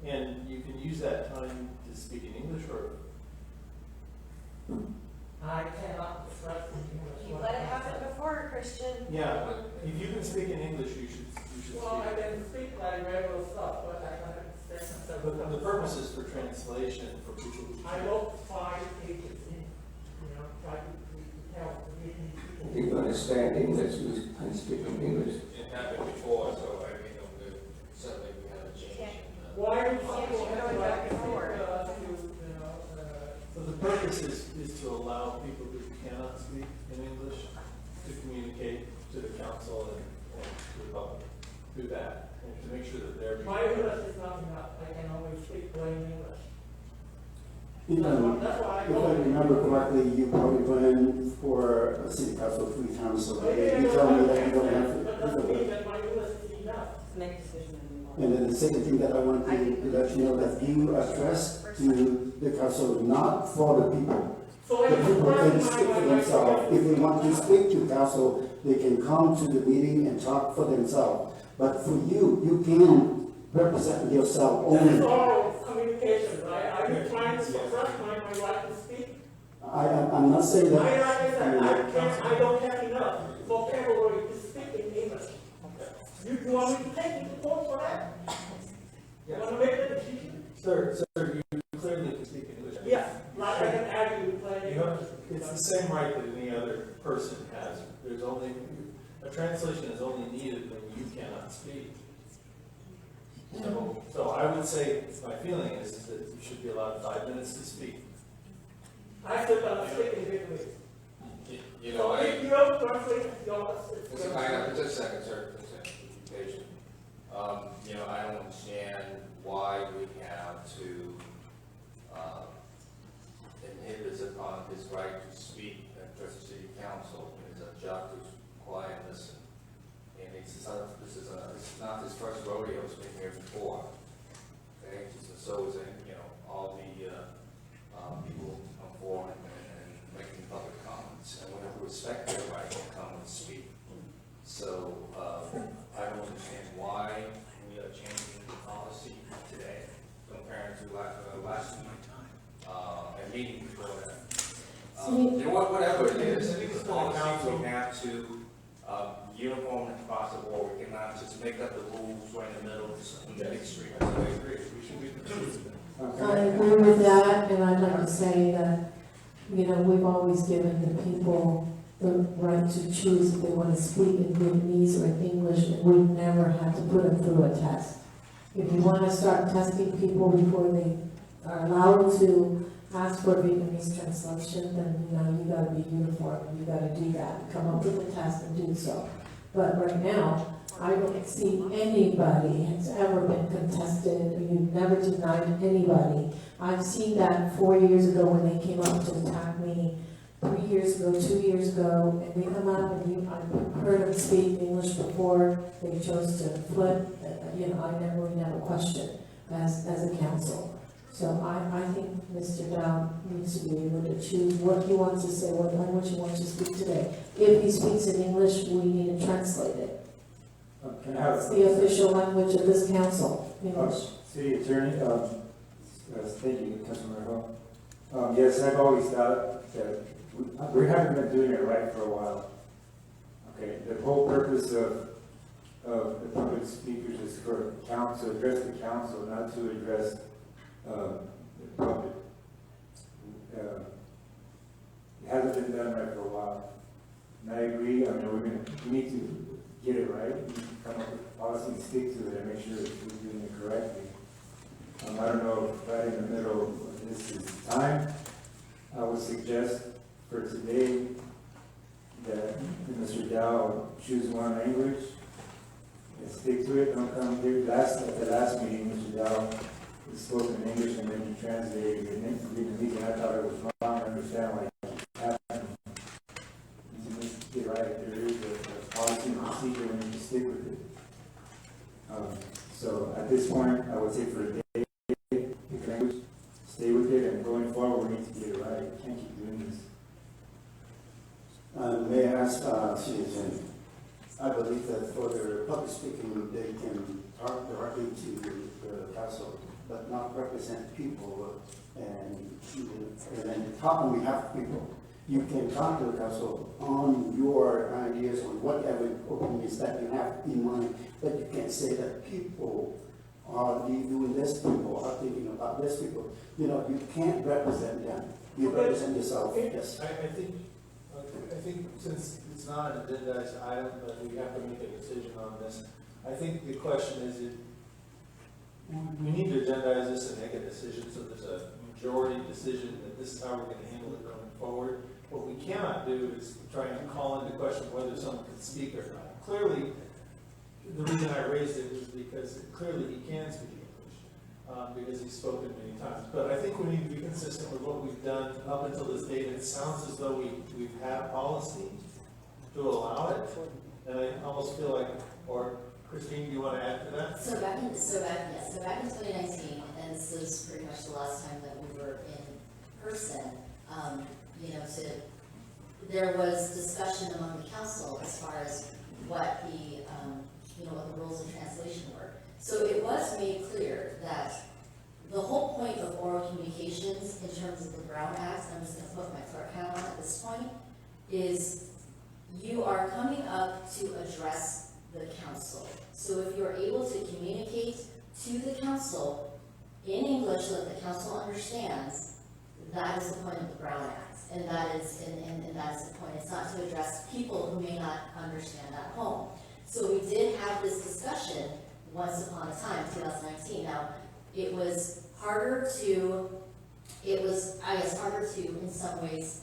And you can use that time to speak in English or. I cannot express in English. You let it happen before, Christian. Yeah, if you can speak in English, you should Well, I speak. can speak like regular stuff, but I cannot express myself. But the purpose is for translation for people who. I wrote 5 pages in, try to help the Vietnamese people. if you understand English, you can speak in English. It happened before, so I mean, certainly we have a change. Why do people keep have going to back and forth? So the purpose is to allow people who cannot speak in English to communicate to the council and to the public through that, and to make sure that they're. My English is not enough. I can only speak plain English. If I remember correctly, you probably ran for a city council 3 times, so you tell me that you don't have to. That doesn't mean that my English is enough. Make decision. And then the second thing that I want to let you know that you address to the council, not for the people. So The people can speak for themselves. If they want to speak to council, they can come to the meeting and talk for themselves. But for you, you can represent yourself This is only. oral communication, right? Are you trying to suppress my right to speak? I'm not saying that. I don't have enough vocabulary to speak in English. You want me to take you to court for that? You want to make a decision? Sir, you clearly can speak English. Yes, like I can argue plain English. It's the same right that any other person has. There's only, a translation is only needed when you cannot speak. So I would say, my feeling is that you should be allowed 5 minutes to speak. I still cannot speak in Vietnamese. You know, So if you don't translate yours, Mr. Pine, just a second, sir, be patient. I don't understand why we have to inhibit upon his right to speak at the city council. It's a job to quiet and listen. And this is not his first rodeo, it's been here before. Okay, so is all the people come forward and making public comments, and we have to respect their right to come and speak. So I don't understand why we are changing the policy today compared to last week and meeting before that. Whatever it is, the policy we have to uniform across the board. We cannot just make up the rules right in the middle of the extreme. I agree. We should be. I agree with that, and I'd like to say that, we've always given the people the right to choose if they want to speak in Vietnamese or in English, and we never have to put them through a test. If you want to start testing people before they are allowed to ask for Vietnamese translation, then you gotta be uniform, and you gotta do that, come up with a test and do so. But right now, I don't see anybody has ever been contested, you've never denied anybody. I've seen that 4 years ago when they came up to attack me, 3 years ago, 2 years ago, and they come up and I've heard them speak English before, they chose to flip, I never questioned as a council. So I think Mr. Dow needs to be able to choose what he wants to say, what language he wants to speak today. If he speaks in English, we need to translate it. Can I have It's the official language of this council, English. City Attorney, thank you, Councilmember Ho. Yes, I've always thought that we haven't been doing it right for a while. Okay, the whole purpose of the public speakers is for council, to address the council, not to address the public. It hasn't been done right for a while. And I agree, we need to get it right, we need to come up with a policy and stick to it and make sure that we're doing it correctly. I don't know if right in the middle of this is time. I would suggest for today that Mr. Dow choose one language and stick to it. Don't come here. At the last meeting, Mr. Dow spoke in English and then he translated it in Vietnamese, and I thought it was wrong. I understand why it happened. You just get right. There is a policy and procedure and you stick with it. So at this point, I would say for a day, pick language, stay with it, and going forward, we need to get it right. We can't keep doing this. May I ask, Citizen, I believe that for their public speaking, they can talk directly to the council, but not represent people and then talk on behalf of people. You can talk to the council on your ideas, on whatever opinions that you have in mind, but you can't say that people are doing this, people are thinking about this, people. You can't represent them. You represent yourself. Yes. I think since it's not an agendized item, but we have to make a decision on this. I think the question is, we need to agendize this and make a decision so there's a majority decision that this is how we're going to handle it going forward. What we cannot do is try and call into question whether someone can speak or not. Clearly, the reason I raised it was because clearly he can speak English because he's spoken many times. But I think we need to be consistent with what we've done up until this date. It sounds as though we've had policy to allow it, and I almost feel like, or Christine, do you want to add to that? So back in 2019, and this is pretty much the last time that we were in person, there was discussion among the council as far as what what the rules of translation were. So it was made clear that the whole point of oral communications in terms of the Brown Act, I'm just going to put my clerk hat on at this point, is you are coming up to address the council. So if you're able to communicate to the council in English so that the council understands, that is the point of the Brown Act. And that is the point. It's not to address people who may not understand at home. So we did have this discussion once upon a time, 2019. Now, it was harder to, in some ways,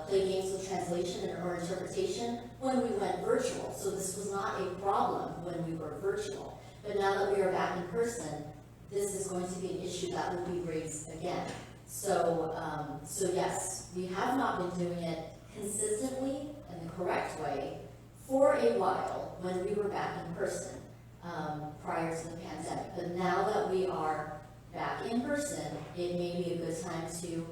play games with translation or interpretation when we went virtual. So this was not a problem when we were virtual. But now that we are back in person, this is going to be an issue that will be raised again. So yes, we have not been doing it consistently in the correct way for a while when we were back in person prior to the pandemic. But now that we are back in person, it may be a good time to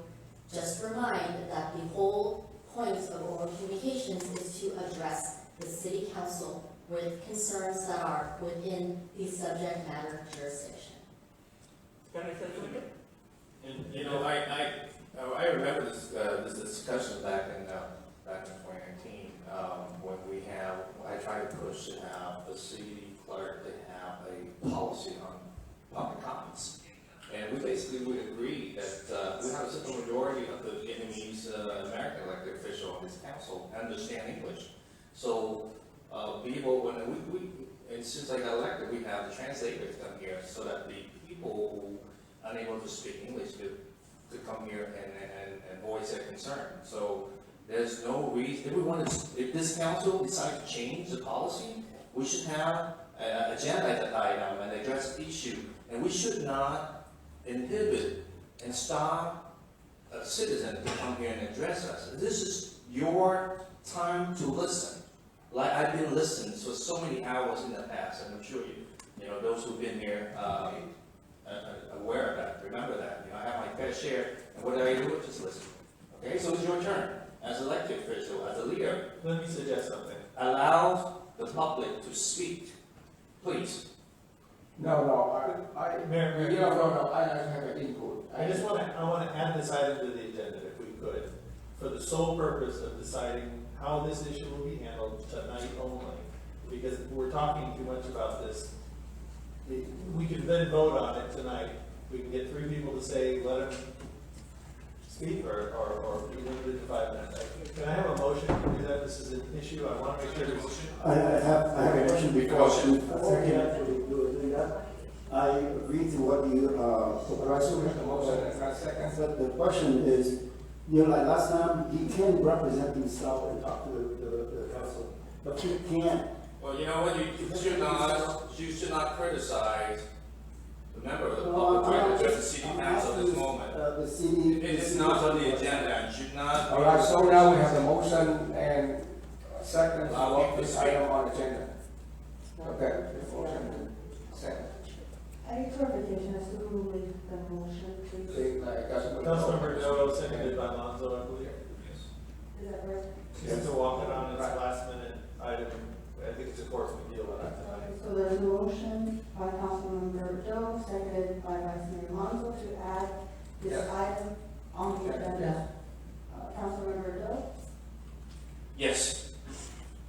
just remind that the whole point of oral communications is to address the city council with concerns that are within the subject matter jurisdiction. Can I say something? And I remember this discussion back in 2019 when I tried to push to have the city clerk to have a policy on public comments, and we basically would agree that we have have a simple majority of the Vietnamese American elected official on this council understand English. So people, when and since I got elected, we have the translators come here so that the people who are unable to speak English could come here and voice their concern. So there's no reason, if this council decides to change the policy, we should have an agenda item and address the issue. And we should not inhibit and stop a citizen to come here and address us. This is your time to listen. Like I've been listening for so many hours in the past, and I'm sure you know, those who've been here aware of that, remember that. You know, I have my fair share, and what do I do? Just listen. Okay, so it's your turn as elected official, as a leader. Let me suggest something. Allow the public to speak, please. No, I have an input. I want to add this item to the agenda if we could, for the sole purpose of deciding how this issue will be handled tonight only. Because we're talking too much about this. We can then vote on it tonight. We can get 3 people to say, let them speak, or be limited to 5 minutes. Can I have a motion to do that? This is an issue. I want to make sure there's. I have a question because I agree to what you but the question is, you know, like last time, he can represent himself and talk to the council, but you can't. Well, you know what, you should not criticize the member of the public to address the city council at this moment. It is not on the agenda and should not. All right, so now we have the motion and second to vote this item on agenda. Okay, the motion second. Any clarification as to who made the motion, please? Councilmember Doe, seconded by Lonzo, I believe. Is that right? Just to walk it on its last minute item, I think it's a force majeure on tonight. So there's a motion by Councilmember Doe, seconded by Vice Mayor Lonzo to add this item on the agenda. Councilmember Doe? Yes.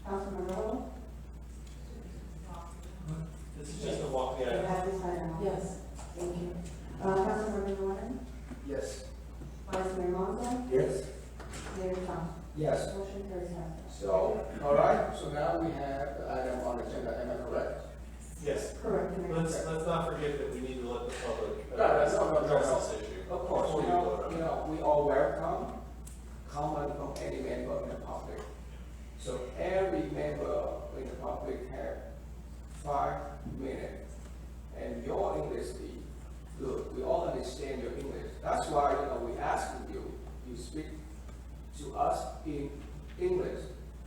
Councilmember Ho? This is just a walk the item. Add this item on. Yes. Thank you. Councilmember Warren? Yes. Vice Mayor Lonzo? Yes. Mayor Thompson? Yes. Motion carries 5. So, all right, so now we have the item on agenda, am I correct? Yes. Correct. Let's not forget that we need to let the public That's address this issue. Of course, we all welcome comment from any member in the public. So every member in the public have 5 minutes, and your English is good. We all understand your English. That's why we asking you speak to us in English.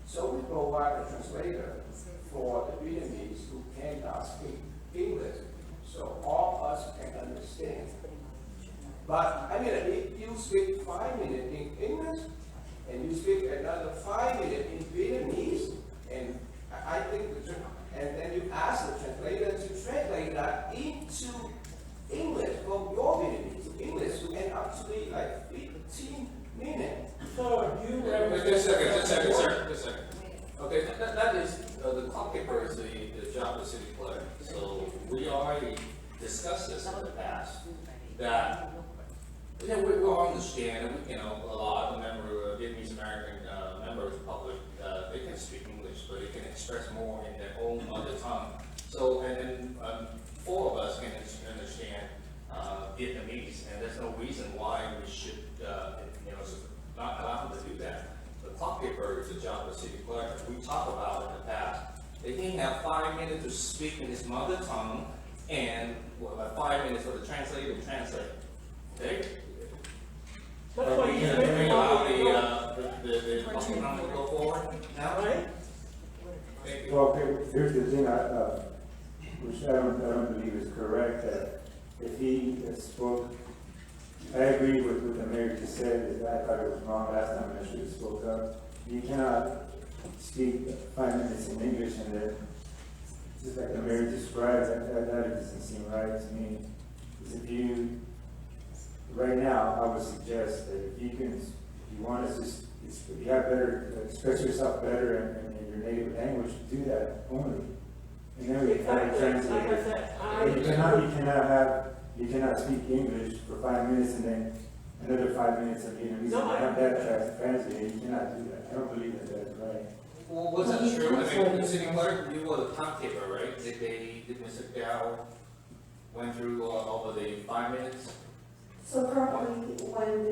So we provide a translator for the Vietnamese who cannot speak English, so all of us can understand. But I mean, if you speak 5 minutes in English, and you speak another 5 minutes in Vietnamese, and I think, and then you ask the translator to translate that into English from your Vietnamese to English, to end up to be like 15 minutes. So you Just a second. Okay, that is, the clock keeper is the job of the city clerk. So we already discussed this in the past, that, we all understand, a lot of Vietnamese American members of the public, they can speak English, but they can express more in their own mother tongue. So, and then 4 of us can understand Vietnamese, and there's no reason why we should, not allow them to do that. The clock keeper is the job of the city clerk. We talked about in the past. They can have 5 minutes to speak in his mother tongue, and 5 minutes for the translator to translate. Okay? That's why you Can we allow the public comment to go forward now? Right? Thank you. Well, here's the thing, which I don't believe is correct, that if he spoke, I agree with what the mayor just said, that I thought it was wrong last time, and I should have spoke up. You cannot speak 5 minutes in English and then, just like the mayor described, that doesn't seem right to me. Because if you, right now, I would suggest that if you want us to, if you have better, express yourself better in your native language, do that only. And then we can translate it. You cannot speak English for 5 minutes and another 5 minutes of Vietnamese, No, and have that translated. You cannot do that. I don't believe that that's right. Well, was that true? I mean, the city clerk, you were the timetable, right? Did Mr. Gao went through over the 5 minutes? So currently, when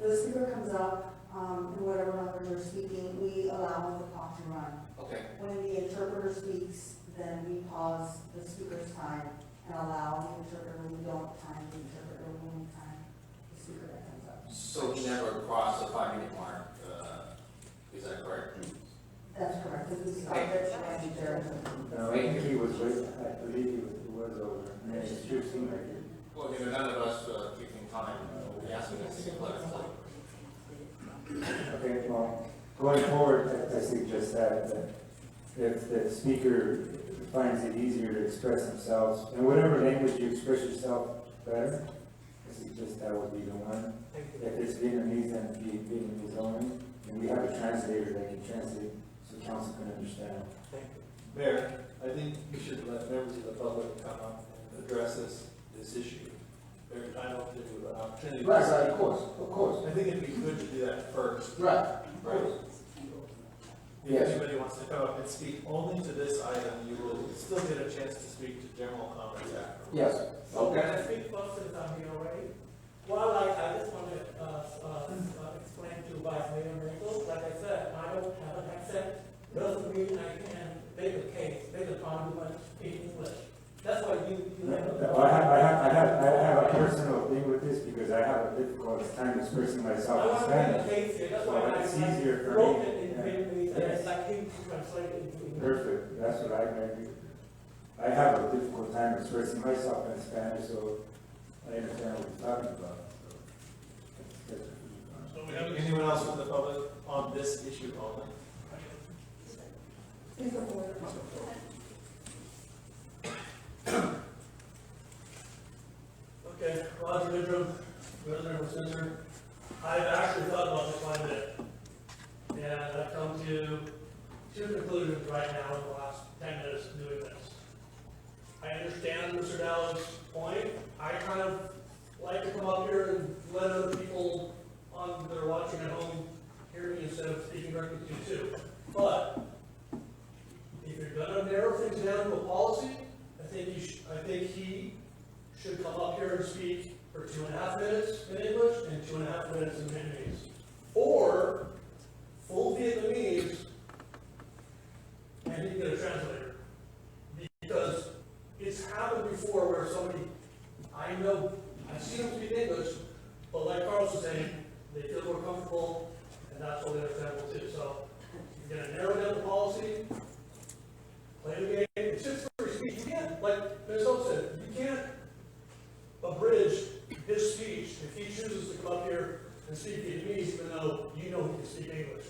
the speaker comes up, in whatever language they're speaking, we allow the clock to run. Okay. When the interpreter speaks, then we pause the speaker's time and allow the interpreter, we don't time the interpreter, we time the speaker that comes up. So he never crossed the 5-minute mark, is that correct? That's correct, because we started at there. No, I think he was waiting. I believe he was over. And it sure seemed like it. Well, you know, none of us keeping time, we asked the city clerk. Okay, well, going forward, I suggest that if the speaker finds it easier to express themselves, in whatever language you express yourself better, I suggest that would be the one. If it's Vietnamese, then be Vietnamese only, and we have a translator that can translate so council can understand. Mayor, I think we should let members of the public come up and address this issue. They're entitled to an opportunity. Right, of course. I think it'd be good to do that first. Right. Right. If Yes. anybody wants to come up and speak only to this item, you will still get a chance to speak to general comments afterwards. Yes. So can I speak first since I'm here already? Well, I just want to explain to Vice Mayor Miracle, like I said, I don't have an accent, doesn't mean I can make a case, make a argument, speak English. That's why you have. No, I have a personal thing with this because I have a difficult time expressing myself in Spanish. So it's easier for wrote me. it in Vietnamese, and it's like him to translate it into English. Perfect, that's what I meant. I have a difficult time expressing myself in Spanish, so I understand what you're talking about. So we have anyone else from the public on this issue only? Okay, Roger Goodrum, resident of Center. I've actually thought about this quite a bit. And I've come to two conclusions right now in the last 10 minutes doing this. I understand Mr. Dow's point. I kind of like to come up here and let other people that are watching at home hear me instead of speaking directly to you too. But if you're gonna narrow things down to a policy, I think he should come up here and speak for 2.5 minutes in English and 2.5 minutes in Vietnamese. Or full Vietnamese, and you can get a translator. Because it's happened before where somebody, I've seen them speak English, but like Carlos was saying, they feel more comfortable, and that's what they're able to. So you're gonna narrow down the policy, play the game. It's just for speech. You can't, like Minnesota said, you can't abridge his speech if he chooses to come up here and speak Vietnamese, even though you know he can speak English.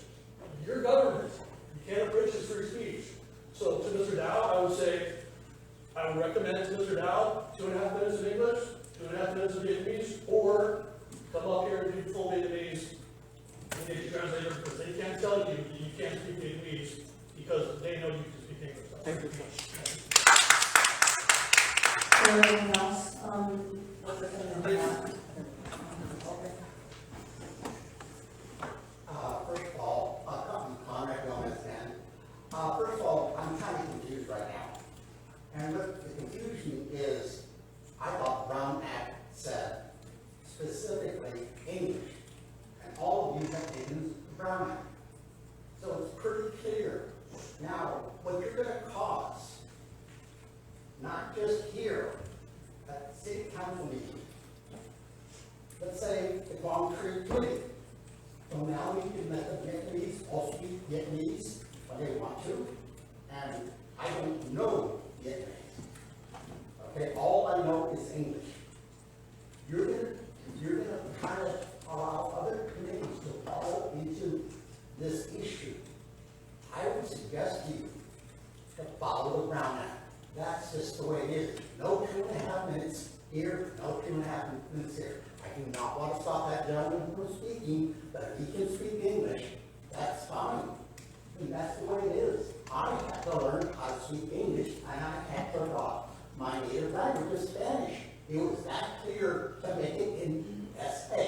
Your government, you can't abridge his free speech. So to Mr. Dow, I would recommend to Mr. Dow 2.5 minutes of English, 2.5 minutes of Vietnamese, or come up here and do full Vietnamese and get your translator, because they can't tell you you can't speak Vietnamese because they know you can speak English. Thank you. Anyone else, First of all, Conrad Gomez then. First of all, I'm kind of confused right now. And what the confusion is, I thought Brown Act said specifically English. And all of you have taken the Brown Act. So it's pretty clear. Now, what you're going to cause, not just here, at the city council meeting, let's say the Quang Tri Tweet. So now we can let the Vietnamese all speak Vietnamese when they want to, and I don't know Vietnamese. Okay, all I know is English. You're gonna kind of allow other committees to fall into this issue. I would suggest to you to follow the Brown Act. That's just the way it is. No 2.5 minutes here, no 2.5 minutes here. I do not want to stop that gentleman from speaking, but if he can speak English, that's fine. And that's the way it is. I have to learn how to speak English, and I have to learn my native language is Spanish. It was that clear to make it in SA.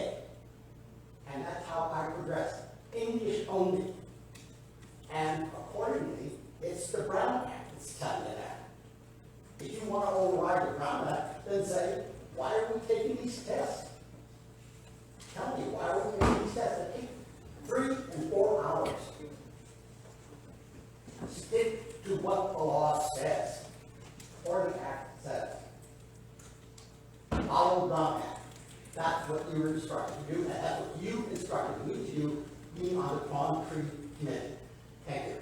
what you were instructed to do, and that's what you instructed me to do, being on the Palm Tree Committee. Thank you.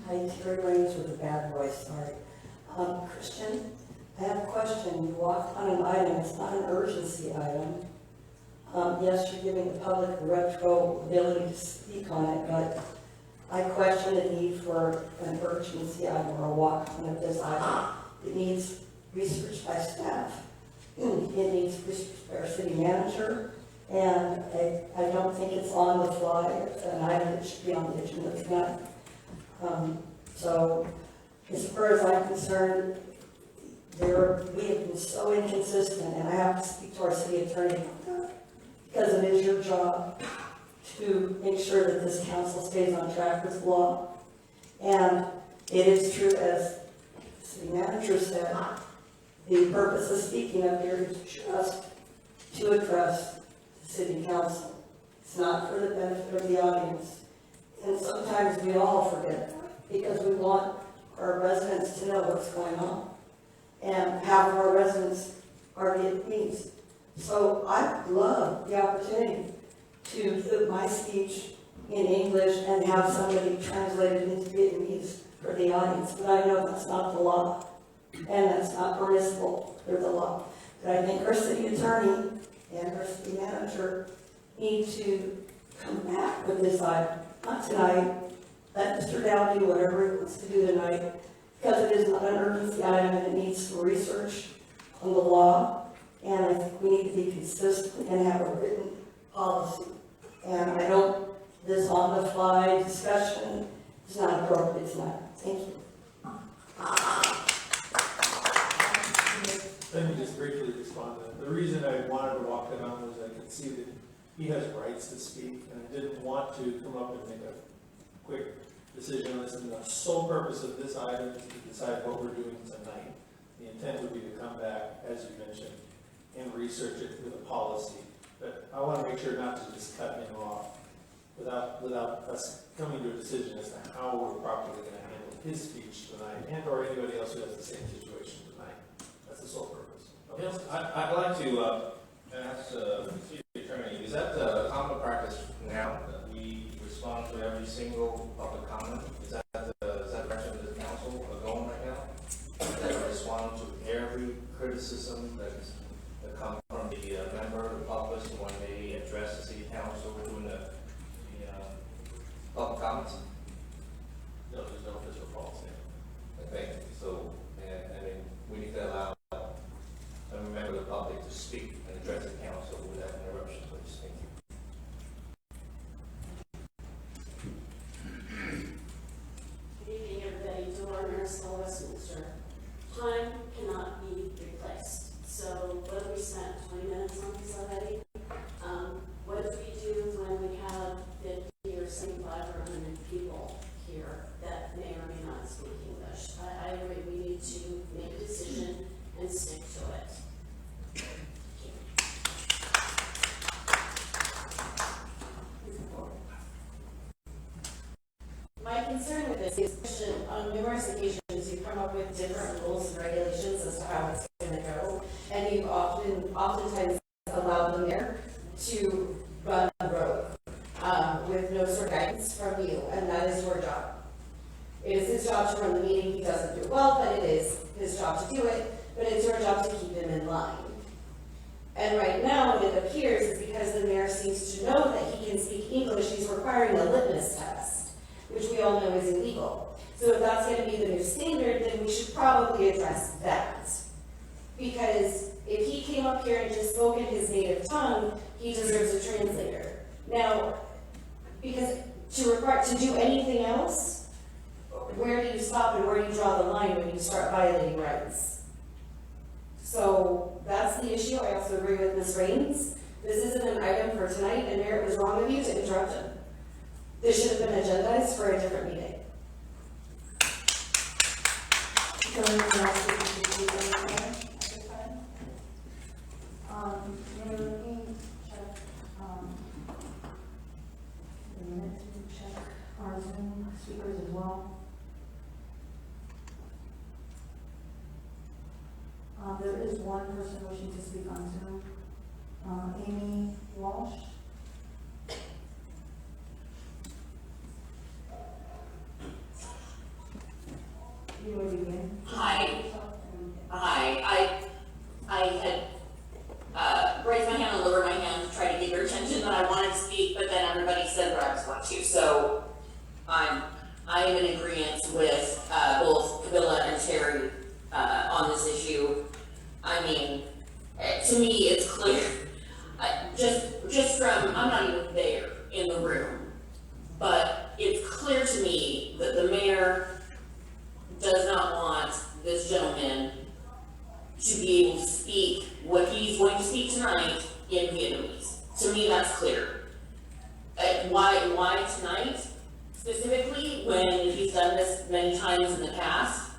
Hi, Terry Raines with a bad voice, sorry. Christian, I have a question. You walked on an item, it's not an urgency item. Yes, you're giving the public the retro ability to speak on it, but I question the need for an urgency item or a walk on of this item. It needs research by staff. It needs research by our city manager, and I don't think it's on the fly. It's an item that should be on the agenda tonight. So, as far as I'm concerned, we have been so inconsistent, and I have to speak to our city attorney because it is your job to make sure that this council stays on track with the law. And it is true, as the city manager said, the purpose of speaking up here is just to address the city council. It's not for the benefit of the audience. And sometimes we all forget because we want our residents to know what's going on. And half of our residents are Vietnamese. So I love the opportunity to put my speech in English and have somebody translate it into Vietnamese for the audience. But I know that's not the law, and that's not permissible for the law. But I think our city attorney and our city manager need to come back with this item. Not tonight. Let Mr. Dow do whatever he wants to do tonight, because it is not an urgency item and it needs some research on the law. And I think we need to be consistent and have a written policy. And I don't, this on-the-fly discussion is not appropriate tonight. Thank you. Let me just briefly respond to that. The reason I wanted to walk it on was I could see that he has rights to speak, and I didn't want to come up and make a quick decision on this. And the sole purpose of this item is to decide what we're doing tonight. The intent would be to come back, as you mentioned, and research it with a policy. But I want to make sure not to just cut him off without us coming to a decision as to how we're properly going to handle his speech tonight, and or anybody else who has the same situation tonight. That's the sole purpose. Okay. Yes, I'd like to ask the city attorney, is that the common practice now that we respond to every single public comment? Is that direction of the council going right now? That we respond to every criticism that comes from the member of the public when they address the city council during the public comments? No, there's no official policy. Okay, so, I mean, we need to allow a member of the public to speak and address the council without interruption, please. Thank you. Good evening, everybody. Delora Marisol, Westminster. Time cannot be replaced. So what have we spent 20 minutes on this already? What do we do when we have 50 or 75 or 100 people here that may or may not speak English? I agree we need to make a decision and stick to it. My concern with this is on numerous occasions you've come up with different rules and regulations as to how it's going to go, and you've oftentimes allowed the mayor to run a road with no sort of guidance from you, and that is your job. It is his job to run the meeting. He doesn't do it well, but it is his job to do it, but it's your job to keep him in line. And right now, what it appears is because the mayor seems to know that he can speak English, he's requiring a litmus test, which we all know is illegal. So if that's going to be the new standard, then we should probably address that. Because if he came up here and just spoke in his native tongue, he deserves a translator. Now, because to do anything else, where do you stop and where do you draw the line when you start violating rights? So that's the issue. I also agree with Ms. Raines. This isn't an item for tonight, and Mayor, it was wrong of you to interrupt him. This should have been agendized for a different meeting. We're looking, check, the minutes, check our Zoom speakers as well. one person wishing to speak on Zoom. Amy Walsh. You will begin. Hi. I had raised my hand and lowered my hand to try to get your attention that I wanted to speak, but then everybody said that I was going to. So I am in agreement with both Camilla and Terry on this issue. I mean, to me, it's clear. Just from, I'm not even there in the room, but it's clear to me that the mayor does not want this gentleman to be able to speak what he's going to speak tonight in Vietnamese. To me, that's clear. Why tonight specifically, when he's done this many times in the past,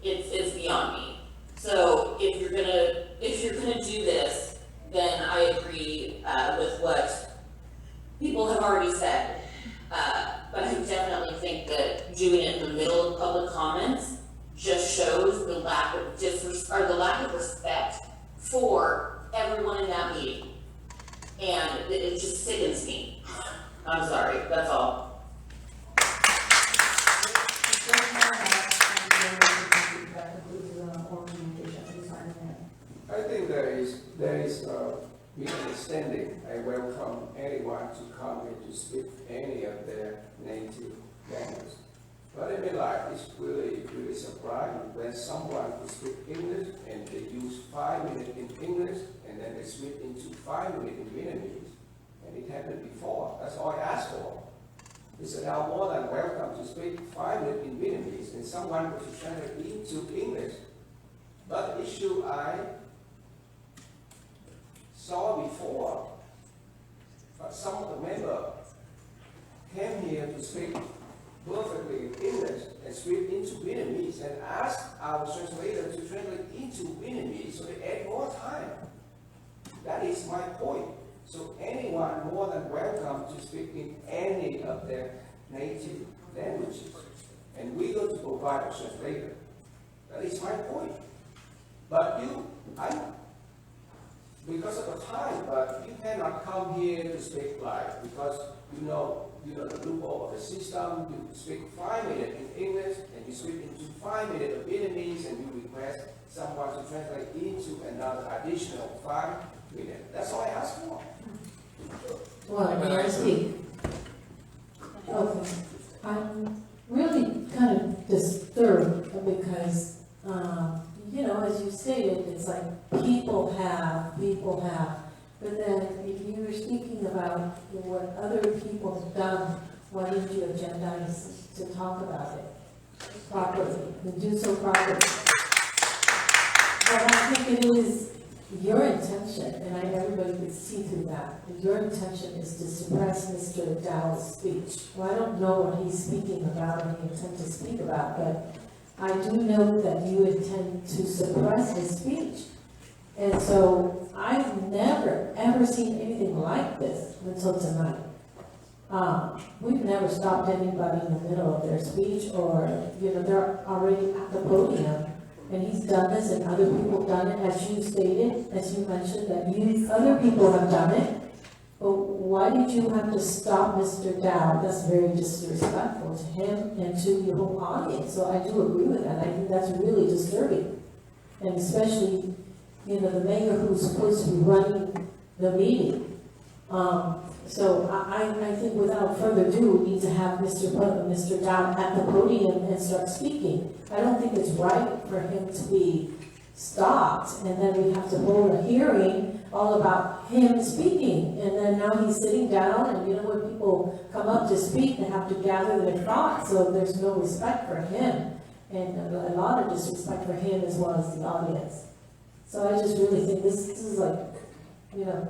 it's beyond me. So if you're gonna do this, then I agree with what people have already said. But I definitely think that doing it in the middle of public comments just shows the lack of respect for everyone in that meeting. And it just sickens me. I'm sorry, that's all. I think there is misunderstanding. I welcome anyone to come here to speak any of their native language. But I mean, like, it's really surprising when someone who speaks English and they use 5 minutes in English and then they switch into 5 minutes in Vietnamese. And it happened before. That's all I asked for. He said, I'm more than welcome to speak 5 minutes in Vietnamese, and someone was translate into English. But the issue I saw before, some of the members came here to speak perfectly in English and switch into Vietnamese and asked our translator to translate into Vietnamese, so they add more time. That is my point. So anyone more than welcome to speak in any of their native languages. And we go to provide a translator. That is my point. But because of the time, but you cannot come here to speak live because you know the loophole of the system. You speak 5 minutes in English and you switch into 5 minutes of Vietnamese and you request someone to translate into another additional 5 minutes. That's all I ask for. Well, may I speak? Okay. I'm really kind of disturbed because, as you stated, it's like people have, but then if you were speaking about what other people have done, why didn't you agendize to talk about it properly, and do so properly? But I think it is your intention, and everybody could see through that, your intention is to suppress Mr. Dow's speech. Well, I don't know what he's speaking about or he intends to speak about, but I do know that you intend to suppress his speech. And so I've never, ever seen anything like this until tonight. We've never stopped anybody in the middle of their speech or, they're already at the podium. And he's done this and other people have done it, as you stated, as you mentioned, that other people have done it. But why did you have to stop Mr. Dow? That's very disrespectful to him and to your whole audience. So I do agree with that. I think that's really disturbing. And especially, the mayor who's supposed to be running the meeting. So I think without further ado, we need to have Mr. Dow at the podium and start speaking. I don't think it's right for him to be stopped and then we have to hold a hearing all about him speaking. And then now he's sitting down and when people come up to speak, they have to gather their thoughts. So there's no respect for him and a lot of disrespect for him as well as the audience. So I just really think this is like,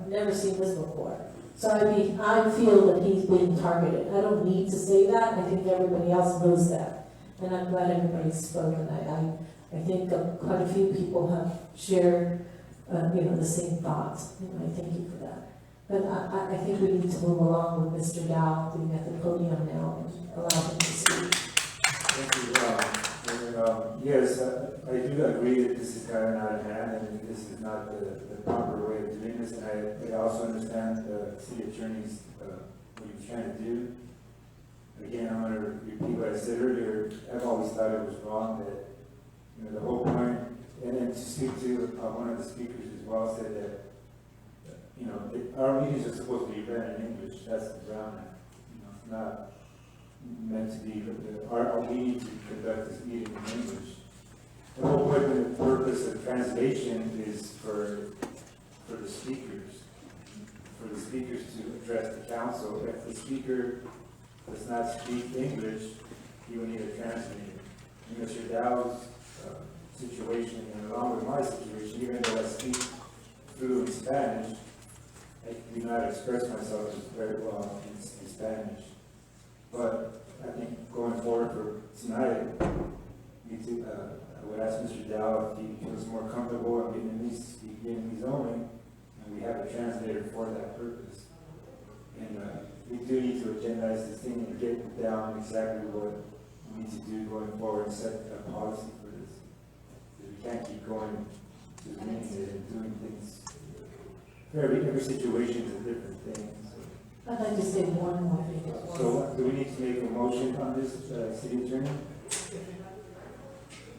never seen this before. So I feel that he's being targeted. I don't need to say that. I think everybody else knows that. And I'm glad everybody's spoken. I think quite a few people have shared, the same thoughts. And I thank you for that. But I think we need to move along with Mr. Dow being at the podium now and allow him to speak. Thank you. Yes, I do agree that this is kind of out of hand, and this is not the proper way of doing this, and I also understand the city attorney's, what he was trying to do. Again, I'm going to repeat what I said earlier. I've always thought it was wrong that, you know, the whole point, and then to speak to one of the speakers as well, said that, you know, our meetings are supposed to be read in English. That's the ground. You know, it's not meant to be, we need to conduct this meeting in English. The whole point and the purpose of translation is for the speakers to address the council. If the speaker does not speak English, you will need a translator. In Mr. Dow's situation, and along with my situation, even though I speak fluent Spanish, I do not express myself very well in Spanish. But I think going forward for tonight, I would ask Mr. Dow if he feels more comfortable in Vietnamese only, and we have a translator for that purpose. And we do need to agendize this thing and get down exactly what we need to do going forward and set a policy for this. Because we can't keep going to the meetings and doing things. Every situation is a different thing. I'd like to say one more thing. So, do we need to make a motion on this, city attorney?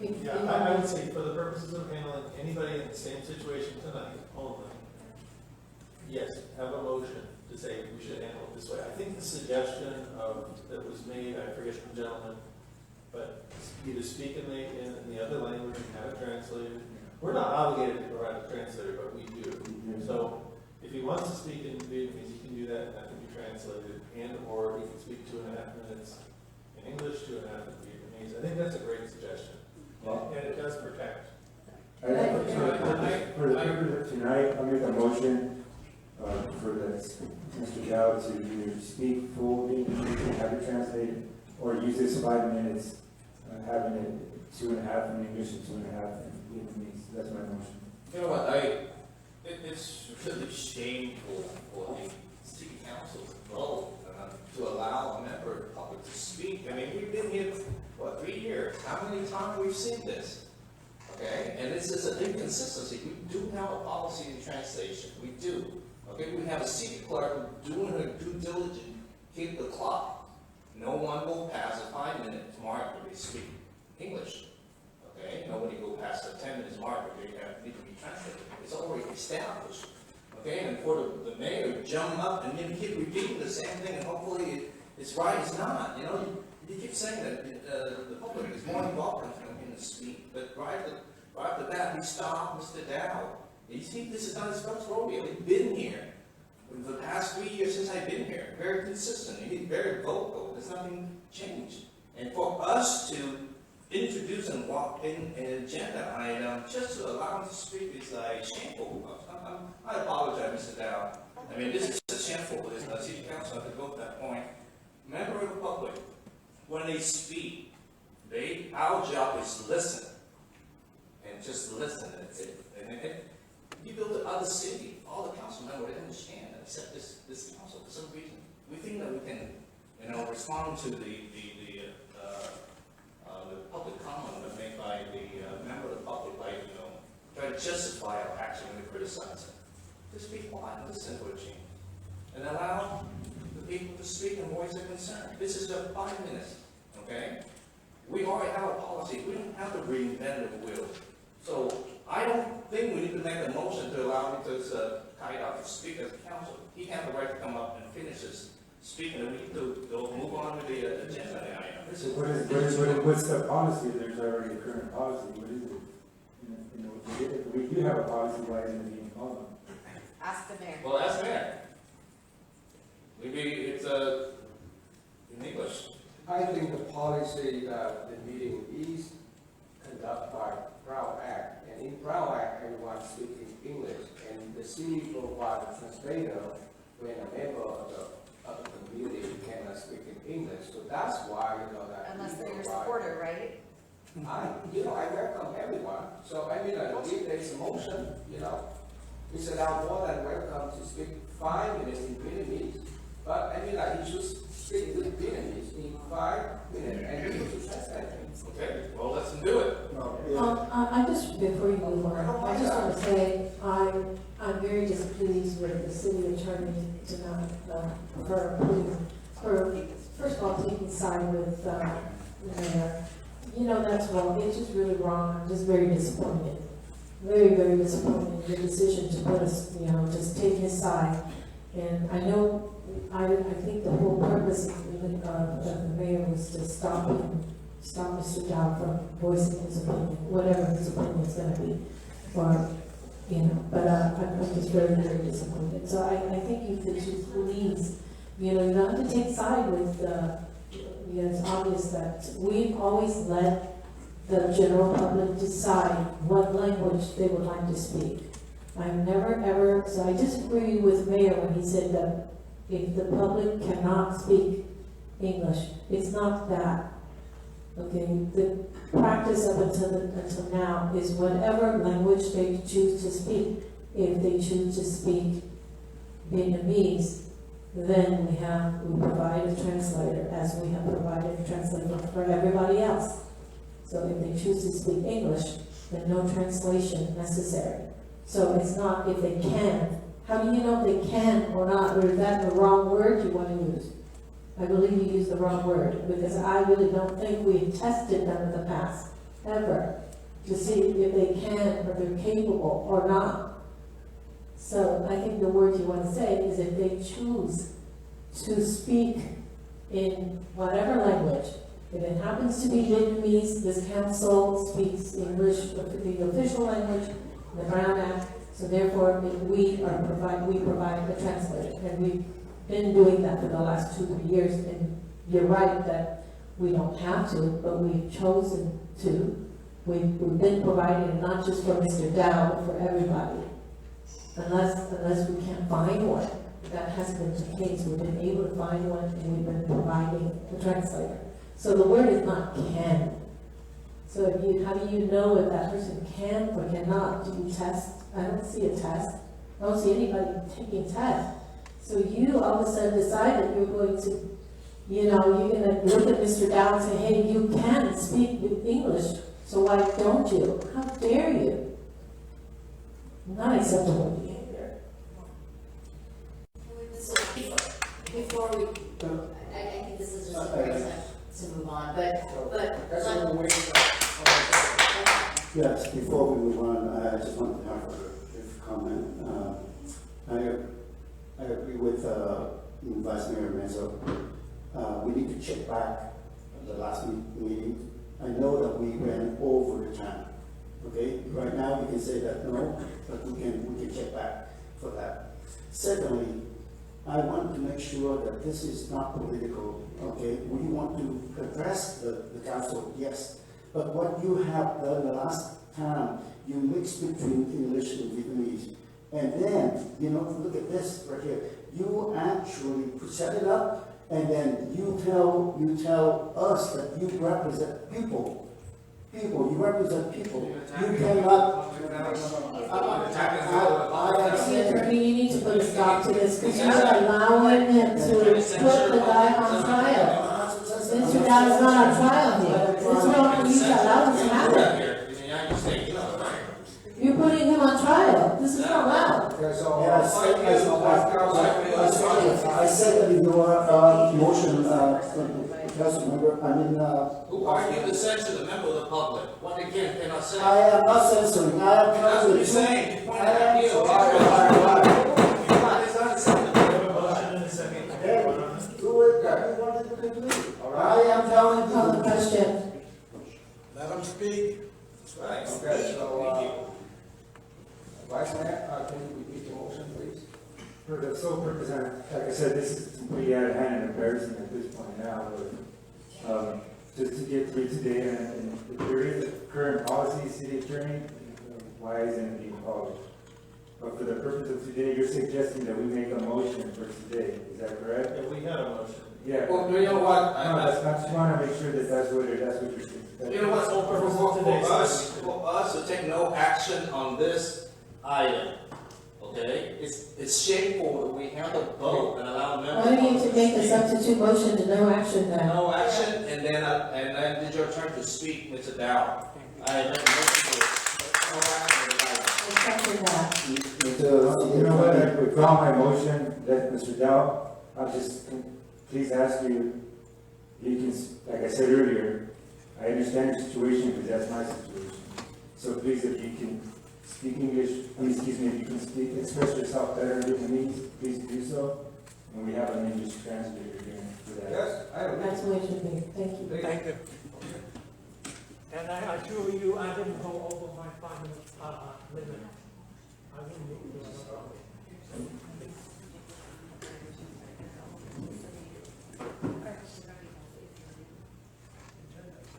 Yeah, I would say for the purposes of handling anybody in the same situation tonight only, yes, have a motion to say we should handle it this way. I think the suggestion that was made, I forget the gentleman, but either speak in the other language and have it translated. We're not obligated to provide a translator, but we do. So if he wants to speak in Vietnamese, he can do that, and that can be translated, or he can speak 2.5 minutes in English, 2.5 in Vietnamese. I think that's a great suggestion. And it does protect. For the purpose of tonight, I'll make a motion for Mr. Dow to either speak full English and have it translated, or use this 5 minutes, having it 2.5 in English and 2.5 in Vietnamese. That's my motion. You know what, it's really shameful for the city council to vote to allow a member of the public to speak. I mean, we've been here, 3 years? How many times we've seen this? Okay, and this is an inconsistency. We do have a policy in translation. We do. Okay, we have a city clerk doing her due diligence, keep the clock. No one will pass a 5-minute mark when they speak English. Okay, nobody will pass a 10 minutes mark if they need to be translated. It's already established. Okay, and for the mayor to jump up and then keep repeating the same thing, and hopefully it's right, it's not. You know, you keep saying that the public is more involved in the speech, but right after that, we stop Mr. Dow. You see, this is not his first rodeo. He's been here for the past 3 years since I've been here. Very consistent. He's very vocal. There's nothing changed. And for us to introduce and walk in an agenda item just to allow him to speak is like shameful. I apologize, Mr. Dow. I mean, this is shameful for this city council to go to that point. Member of the public, when they speak, our job is to listen. And just listen, that's it. And you go to other cities, all the council members, they understand that, except this council, for some reason. We think that we can, respond to the public comment made by the member of the public, try to justify our action when they criticize it. Just be quiet and listen to a change. And allow the people to speak and voice their concern. This is just 5 minutes, okay? We already have a policy. We don't have to reinvent the wheel. So I don't think we need to make a motion to allow him to tie it out to speak as a council. He has the right to come up and finish his speaking, and we need to move on with the agenda item. What's the policy? There's already a current policy. What is it? If we do have a policy, why isn't it being followed? Ask the mayor. Well, ask the mayor. Maybe it's in English. I think the policy that the meeting is conducted by Brown Act, and in Brown Act, everyone speaking English, and the city provides a translator when a member of the community cannot speak in English. So that's why, that Unless they're your supporter, right? I welcome everyone. So, if there's a motion, it's allowed more than welcome to speak 5 minutes in Vietnamese. But, he should speak with Vietnamese in 5 minutes, and you should translate it. Okay, well, let's do it. I just, before you move on, I just want to say, I'm very displeased with the city attorney tonight, for first of all, taking side with, the mayor. You know, that's wrong, it's just really wrong, I'm just very disappointed. Very, very disappointed in your decision to put us, just take his side. And I know, I think the whole purpose of the mayor was to stop Mr. Dow from voicing his opinion, whatever his opinion is gonna be, but I'm just very, very disappointed. So I think you could just please, you don't have to take side with, it's obvious that we've always let the general public decide what language they would like to speak. I've never ever, so I disagree with Mayor when he said that if the public cannot speak English, it's not that. Okay, the practice up until now is whatever language they choose to speak. If they choose to speak Vietnamese, then we provide a translator, as we have provided a translator for everybody else. So if they choose to speak English, then no translation necessary. So it's not if they can. How do you know if they can or not, or is that the wrong word you want to use? I believe you used the wrong word, because I really don't think we've tested them in the past, ever, to see if they can or they're capable or not. So I think the word you want to say is if they choose to speak in whatever language. If it happens to be Vietnamese, this council speaks English, the official language, the Brown Act, so therefore we provide a translator. And we've been doing that for the last 2-3 years, and you're right that we don't have to, but we've chosen to. We've been providing it not just for Mr. Dow, but for everybody. Unless we can't find one. That hasn't been the case. We've been able to find one, and we've been providing the translator. So the word is not can. So how do you know if that person can or cannot? Do you test? I don't see a test. I don't see anybody taking tests. So you all of a sudden decide that you're going to, you're going to look at Mr. Dow and say, hey, you can speak English, so why don't you? How dare you? Not acceptable behavior. So before we, I think this is just a great time to move on, but. Yes, before we move on, I just want to have a brief comment. I agree with Vice Mayor Menzo. We need to check back the last meeting. I know that we ran over the time. Okay, right now we can say that no, but we can check back for that. Secondly, I want to make sure that this is not political. Okay, we want to address the council, yes, but what you have done the last time, you mix between English and Vietnamese. And then, look at this right here. You actually set it up, and then you tell us that you represent people. You represent people. You cannot. Attorney, you need to put a stop to this, because you're allowing him to put the guy on trial. Mr. Dow is not on trial here. It's wrong for you to allow this to happen. You're putting him on trial. This is not allowed. I said that in your motion, Council Member, who are you to censor the member of the public? What again cannot say? I am not censoring. I am That's what you're saying. Point out you. I am telling you. Call the question. Let them speak. Right. Okay, so, Vice Mayor, can you repeat the motion, please? For the sole purpose, like I said, this is completely out of hand and embarrassing at this point now, but just to get through today, and if there is a current policy, city attorney, why isn't it being followed? But for the purpose of today, you're suggesting that we make a motion for today, is that correct? Yeah, we had a motion. Yeah. Well, you know what? I just want to make sure that that's what you're saying. You know what? For us to take no action on this item, okay? It's shameful that we have a vote and allow members. Why don't you make a substitute motion to no action then? No action, and then it's your turn to speak, Mr. Dow. I make a motion to no action. Second that. You know what, I withdraw my motion, let Mr. Dow, I'll just please ask you, you can, like I said earlier, I understand your situation, because that's my situation. So please, if you can speak English, excuse me, if you can express yourself better in Vietnamese, please do so. And we have an English translator here for that. Yes, I agree. That's the way it should be. Thank you. Thank you. And I assure you, I didn't go over my 5 minutes limit. I wouldn't do it.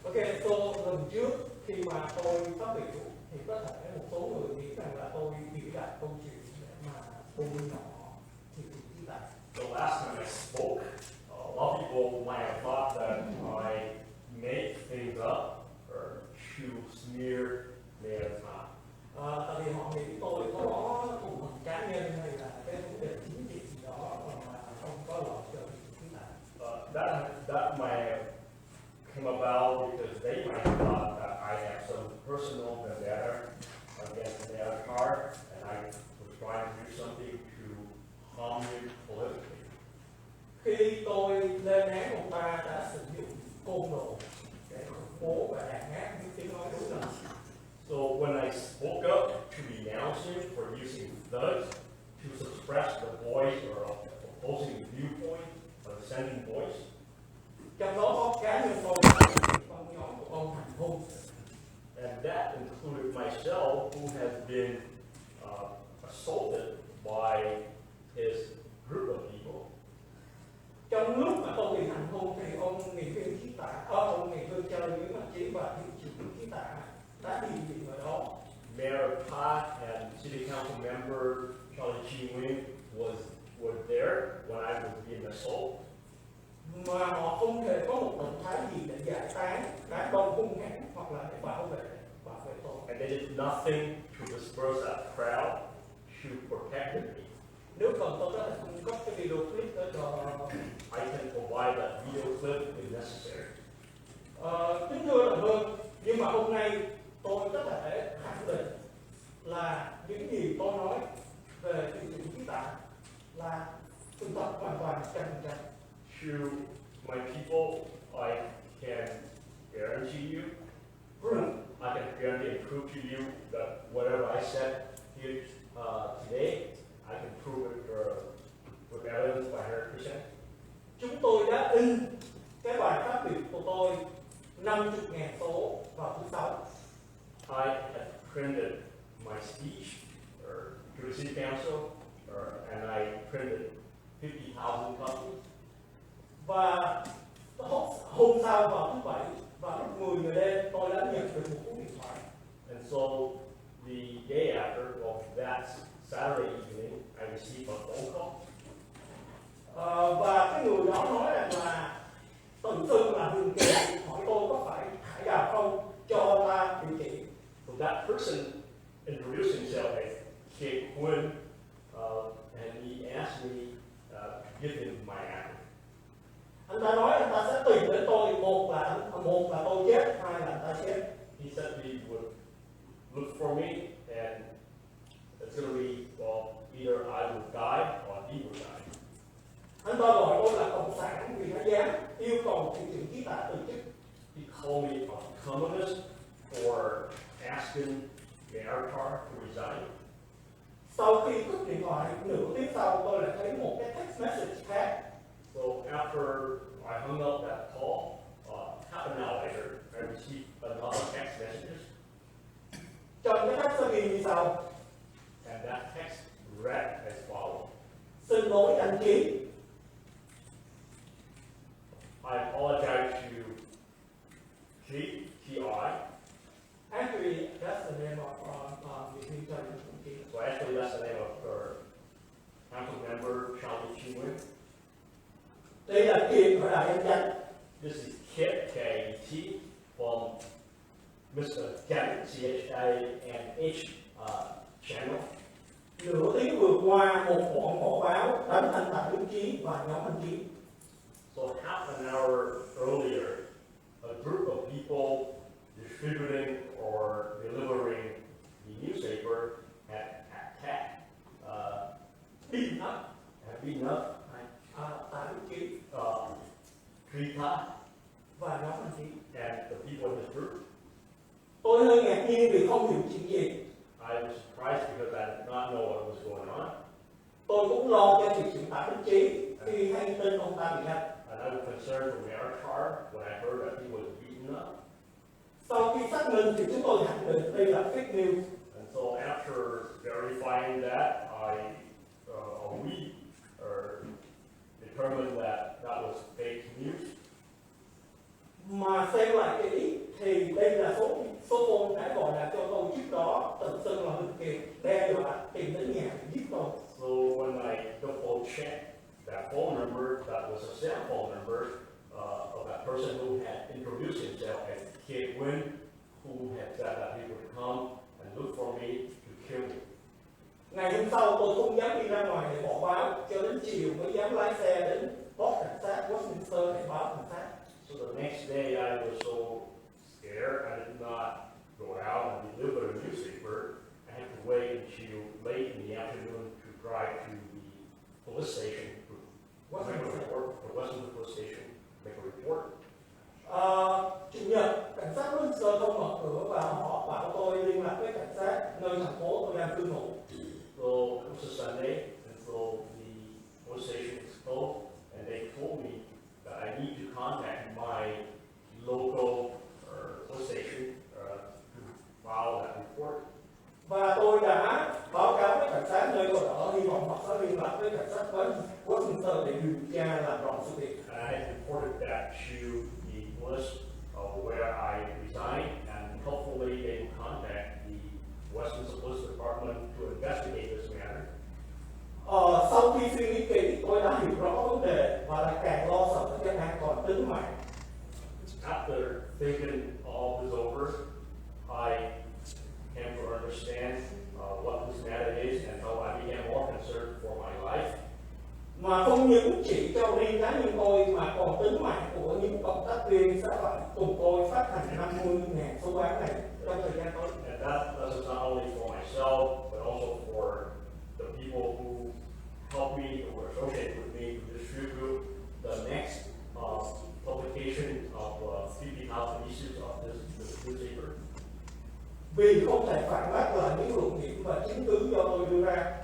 Ok, lần trước khi mà tôi phát biểu thì có thể một số người nghĩ rằng là tôi biểu đạt câu chuyện để mà bôi nhọ thì như vậy. The last time I spoke, a lot of people might have thought that I make things up or to smear Myanmar. Tại vì họ nghĩ tôi có thù hận cá nhân hay là cái vấn đề chính trị gì đó mà không có lợi cho chúng ta. That might have come about because they might have thought that I have some personal vendetta against Myanmar, and I was trying to do something to harm you politically. Khi tôi lên án ông ta đã sử dụng côn đồ để khủng bố và đàn áp những tiếng nói đối lập. So when I spoke up to denounce him for using thugs to suppress the voice or opposing viewpoint or dissenting voice, trong đó có cá nhân tôi trong nhóm của ông Thành Hùng. and that included myself, who has been assaulted by his group of people. Trong lúc mà tôi bị hành hung thì ông nghị viên khí tạ, ông nghị viên chơi những mặt chí và hiệu trưởng khí tạ đã đi vị ở đó. Mayor Pat and City Council member Charlie Chi Wing were there when I was being assaulted. Mà họ không hề có một động thái gì để giải tán đám đông hung hãn hoặc là để bảo vệ tôi. And they did nothing to disperse that crowd to protect me. Nếu cần tôi có thể cung cấp cái video clip đó cho I can provide that video clip if necessary. Kính thưa đồng hương, nhưng mà hôm nay tôi có thể khẳng định là những gì tôi nói về thị trường khí tạ là sự thật hoàn toàn 100%. To my people, I can guarantee you, I can guarantee and prove to you that whatever I said here today, I can prove it with evidence by 100%. Chúng tôi đã in cái bài phát biểu của tôi 50.000 số vào thứ Sáu. I had printed my speech to the city council, and I printed 50,000 copies. Và hôm sau vào thứ Bảy vào lúc 10 giờ đêm tôi đã nhận được một cuộc điện thoại. And so the day after, well, that Saturday evening, I received a phone call. Và cái người đó nói rằng là tự xưng là Hương Kỳ hỏi tôi có phải thải đào không cho ta điều trị. So that person introduced himself as Kate Quinn, and he asked me to give him my address. Anh ta nói anh ta sẽ tìm đến tôi, một là tôi chết, hai là anh ta chết. He said he would look for me, and it's going to be, well, either I would die or he would die. Anh ta gọi tôi là cộng sản vì nó dám yêu cầu thị trường khí tạ từ chức. He called me a communist for asking Myanmar to resign. Sau khi cúp điện thoại, nửa tiếng sau tôi lại thấy một cái text message khác. So after I hung up that call, half an hour later, I received another text message. Trong cái text ghi như sau. And that text read as follows. Xin lỗi anh Chí. I apologize to T.I. Actually, that's the name of the intern. So actually, that's the name of our council member, Charlie Chi Wing. Đây là Kiệt ở Đài Nhân dân. This is Kit, K-E-T, from Mr. Kevin, C-H-A-N-H channel. Nửa tiếng vừa qua, một bọn họ báo đánh anh Tạ Đức Chí và nhóm anh Chí. So half an hour earlier, a group of people distributing or delivering the newspaper had attacked, beaten up, Tạ Đức Chí Trita và nhóm anh Chí. and the people in his group. Tôi hơi ngạc nhiên vì không hiểu chuyện gì. I was surprised because I did not know what was going on. Tôi cũng lo cho chuyện Tạ Đức Chí khi hay tin ông ta bị đánh. And I was concerned for Mayor Carr when I heard that he was beaten up. Sau khi xác minh thì chúng tôi khẳng định đây là fake news. And so after verifying that, we determined that that was fake news. Mà xem lại kỹ thì đây là số phone đã gọi là cho tôi trước đó, tự xưng là Huỳnh Kiệt đe dọa tìm đến nhà để giết tôi. So when I double checked that phone number, that was a cell phone number of that person who had introduced himself as Kid Win, who had said that he would come and look for me to kill me. Ngày hôm sau tôi không dám đi ra ngoài để bỏ báo, cho đến chiều mới dám lái xe đến post cảnh sát Westminster để báo cảnh sát. So the next day I was so scared I did not go out and deliver a newspaper. I had to wait until late in the afternoon to drive to the police station to make a report, the Westminster Police Station, make a report. Chủ nhật, cảnh sát Westminster không mở cửa và họ bảo tôi liên lạc với cảnh sát nơi thành phố tôi đang cư ngụ. So it was a Sunday, and so the police station was closed, and they told me that I need to contact my local police station to file that report. Và tôi đã báo cáo với cảnh sát nơi tôi ở, hy vọng họ sẽ liên lạc với cảnh sát Westminster để điều tra làm rõ sự việc. And I reported that to the police where I resigned, and hopefully they will contact the Westminster Police Department to investigate this matter. Sau khi suy nghĩ kỹ, tôi đã hiểu rõ vấn đề và lại càng lo sợ cho an toàn tính mạng. After thinking all this over, I came to understand what this matter is and how I became more concerned for my life. Mà không những chỉ cho riêng cá nhân tôi mà còn tính mạng của những cộng tác viên sẽ phải cùng tôi phát hành 50.000 số báo này trong thời gian tới. And that is not only for myself, but also for the people who help me or associate with me to distribute the next publication of 50,000 issues of this newspaper. Vì không thể phản bác lại những luận điểm và chứng cứ do tôi đưa ra.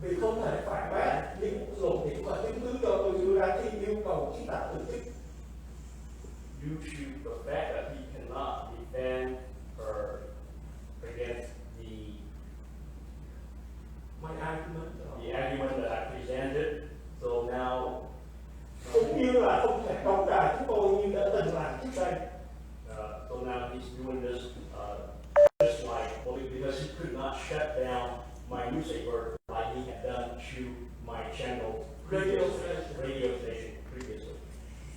Vì không thể phản bác những luận điểm và chứng cứ do tôi đưa ra khi yêu cầu Chí Tạ từ chức. Due to the fact that he cannot defend or against the argument that I presented, so now cũng như là không thể đóng đài chúng tôi như đã từng làm trước đây. So now he's doing this just like, because he could not shut down my newspaper like he had done to my channel radio station previously.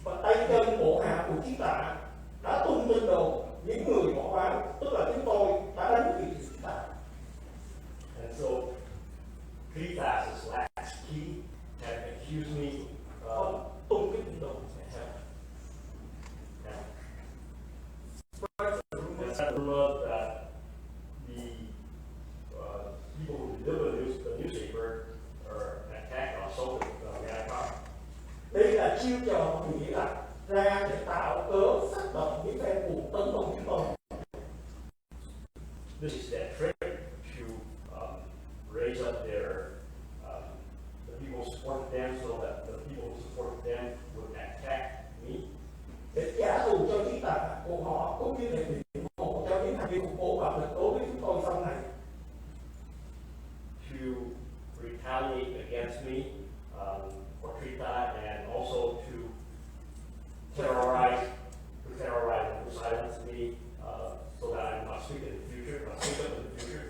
Và tay chân bộ hạ của Chí Tạ đã tung tin đồn những người bỏ báo, tức là chúng tôi đã đánh vị Chí Tạ. And so Tritas' last key had accused me tung cái tin đồn. It's a rumor that the people who deliver the newspaper are attacked or assaulted Mayor Carr. Đây là chiêu trò nghĩa là ra để tạo cớ xác động những phe cuộc tấn công chúng tôi. This is their trick to raise up the people who support them so that the people who support them would attack me. Để trả thù cho Chí Tạ của họ cũng như để biện hộ cho những hành vi khủng bố bạo lực đối với chúng tôi sau này. To retaliate against me for Trita and also to terrorize and to silence me so that I'm not speak in the future, not speak up in the future.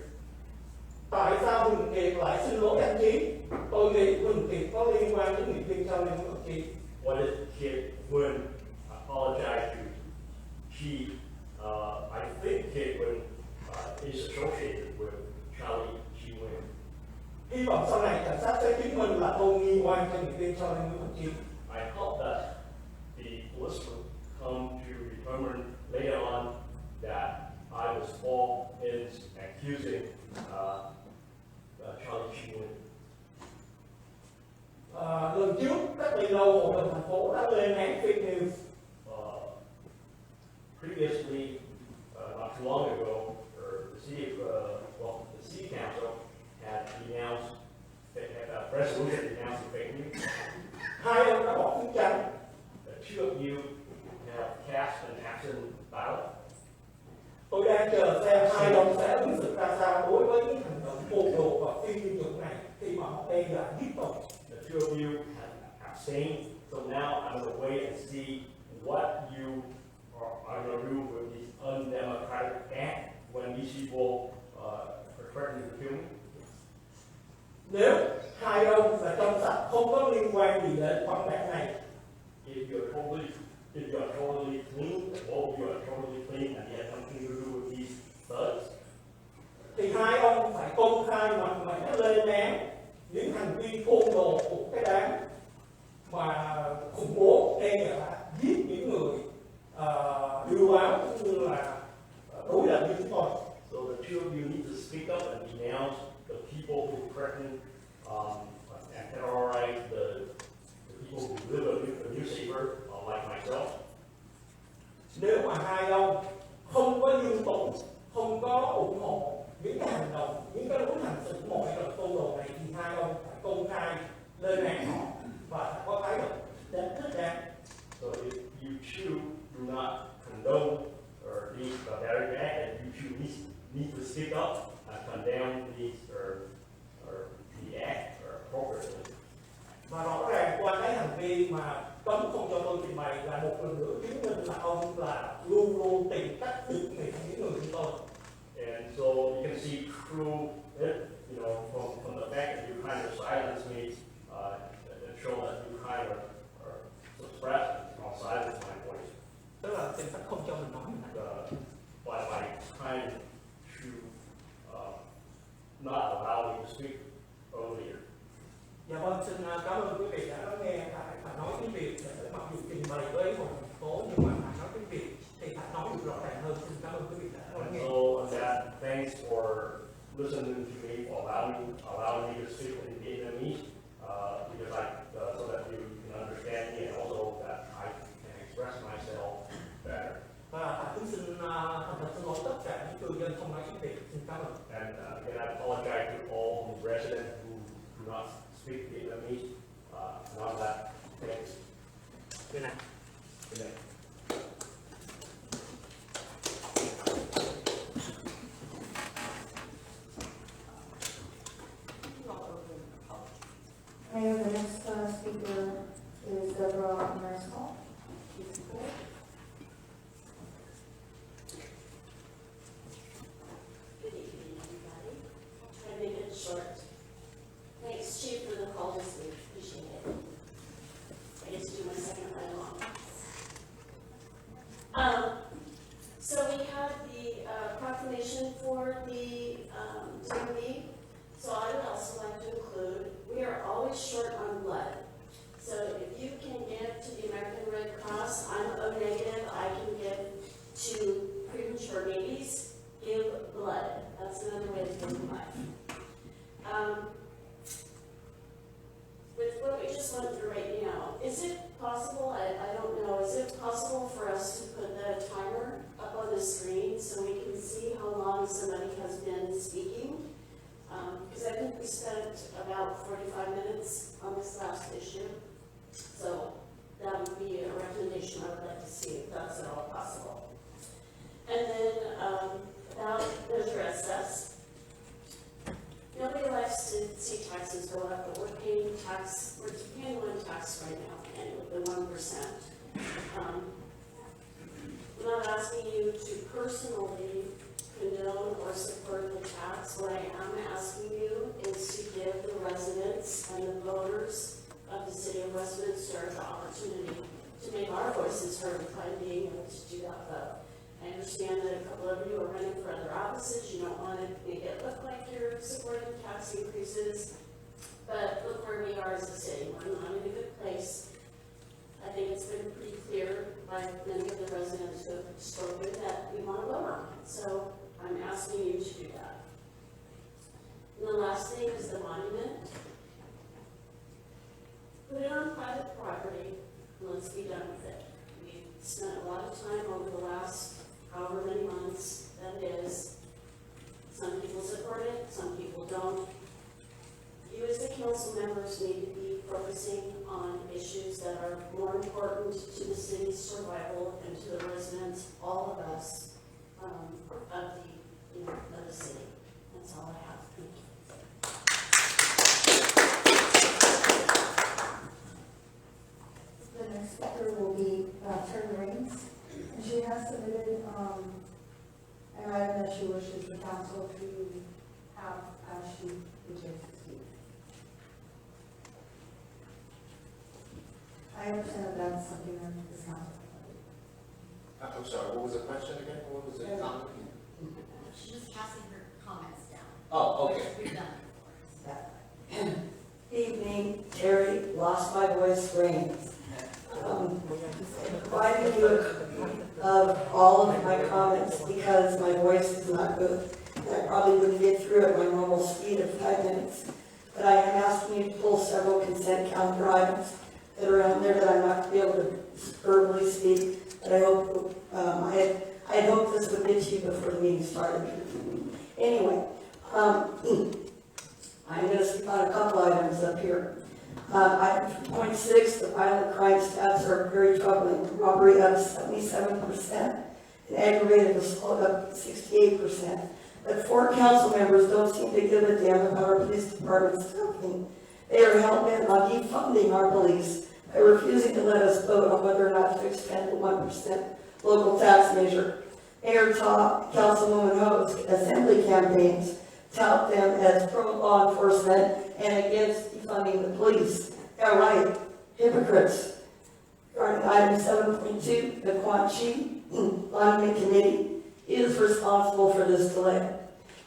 Tại sao Huỳnh Kiệt lại xin lỗi anh Chí? Tôi nghĩ Huỳnh Kiệt có liên quan đến nghiệp viên sau lưng của Chí. What did Kid Win apologize to? I think Kid Win is associated with Charlie Chi Nguyen. Hy vọng sau này cảnh sát sẽ chứng minh là tôi nghi oan cho người tiên Charlie Nguyễn Văn Chiêu. I hope that the police will come to determine later on that I was involved in accusing Charlie Chi Nguyen. Lần trước, cách đây lâu, Hội đồng thành phố đã lên án fake news. Previously, not too long ago, the city council had announced, had a resolution announcing fake news. Hai ông đã bỏ phiếu trắng. The two of you have cast an absent ballot. Tôi đang chờ xem hai ông sẽ ứng xử ra sao đối với những hành động côn đồ và phi dân chủ này khi mà họ đe dọa giết tôi. The two of you have abstained, so now I'm going to wait and see what you are going to do with these undemocratic acts when these people are threatening to kill me. Nếu hai ông là trong sạch không có liên quan gì đến khoản bạc này, If you're totally clean, both of you are totally clean and you have nothing to do with these thugs, thì hai ông phải công khai mạnh mẽ lên án những hành vi côn đồ của cái đám mà khủng bố đe dọa giết những người đưa báo cũng như là đối lập như chúng tôi. so the two of you need to speak up and denounce the people who threaten and terrorize the people who live a newspaper like myself. Nếu mà hai ông không có liên tục, không có ủng hộ những cái hành động, những cái đối hành xử mọi loại côn đồ này thì hai ông phải công khai lên án họ và phải có thái độ thích đáng. So if you two do not condone or these barbaric acts, and you two need to speak up and condemn these or the act appropriately. Và rõ ràng qua cái hành vi mà cấm không cho tôi trình bày là một lần nữa chứng minh là ông là luôn luôn tìm cách được nghị những người như tôi. And so you can see through it, from the fact that you kind of silence me, it shows that you kind of are suppressed or silence my voice. Tức là tìm cách không cho mình nói như này. By trying to not allow me to speak earlier. Dạ vâng, xin cảm ơn quý vị đã lắng nghe. Thạch nói tiếng Việt để mặc dù trình bày với hội thành phố nhưng mà Thạch nói tiếng Việt thì Thạch nói được rõ ràng hơn. Xin cảm ơn quý vị đã lắng nghe. So on that, thanks for listening to me, for allowing me to speak in Vietnamese, because so that you can understand me and also that I can express myself better. Và Thạch cũng xin thành thật xin lỗi tất cả những cư dân không nói tiếng Việt. Xin cảm ơn. And again, I apologize to all residents who do not speak Vietnamese. And on that, thanks. Good night. Good night. Mayor, the next speaker is Deborah Mariscal. Good evening, everybody. I'll try to make it short. Thanks, Chief, for the call this week. Appreciate it. I get to do my second ride along. So we had the proclamation for the DMV. So I would also like to include, we are always short on blood. So if you can give to the American Red Cross, I'm O negative, I can give to premature babies, give blood. That's another way to live life. With what we just went through right now, is it possible, I don't know, is it possible for us to put the timer up on the screen so we can see how long somebody has been speaking? Because I think we spent about 45 minutes on this last issue. So that would be a recommendation I would like to see if that's at all possible. And then about Measure SS. Nobody likes to see taxes go up, but we're paying one tax right now, and the 1%. I'm not asking you to personally condone or support the tax. What I am asking you is to give the residents and the voters of the city of Westminster the opportunity to make our voices heard by being able to do that vote. I understand that a couple of you are running for other offices, you don't want to make it look like you're supporting tax increases. But look where we are as a city, we're not in a good place. I think it's been pretty clear by many of the residents who have spoken that we want to vote on it. So I'm asking you to do that. And the last thing is the monument. Put it on private property, and let's be done with it. We've spent a lot of time over the last however many months that is. Some people support it, some people don't. You as the council members need to be focusing on issues that are more important to the city's survival and to the residents, all of us, of the city. That's all I have. Thank you. The next speaker will be Turner Raines. And she has submitted an item that she wishes the council to have as she begins to speak. I understand that that's something that this council. I'm sorry, what was the question again? What was it? She's just passing her comments down. Oh, okay. Which we've done before. Evening, Terry, lost my voice, Raines. Providing you a copy of all of my comments because my voice is not good. And I probably wouldn't get through at my normal speed of 5 minutes. But I am asking you to pull several consent calendar items that are on there that I'm not going to be able to verbally speak. But I hope, I had hoped this would get to you before the meeting started. Anyway, I'm going to speak on a couple items up here. Item 3.6, the violent crime stats are very troubling. Robbery up 77%, and aggravated assault up 68%. But 4 council members don't seem to give a damn about our police department's staffing. They are hell-bent on defunding our police by refusing to let us vote on whether or not to expend the 1% local tax measure. Mayor Todd, Councilwoman Ho's assembly campaigns tout them as pro-law enforcement and against defunding the police. They're right, hypocrites. Regarding item 7.2, the Quan Chi Monument Committee is responsible for this delay.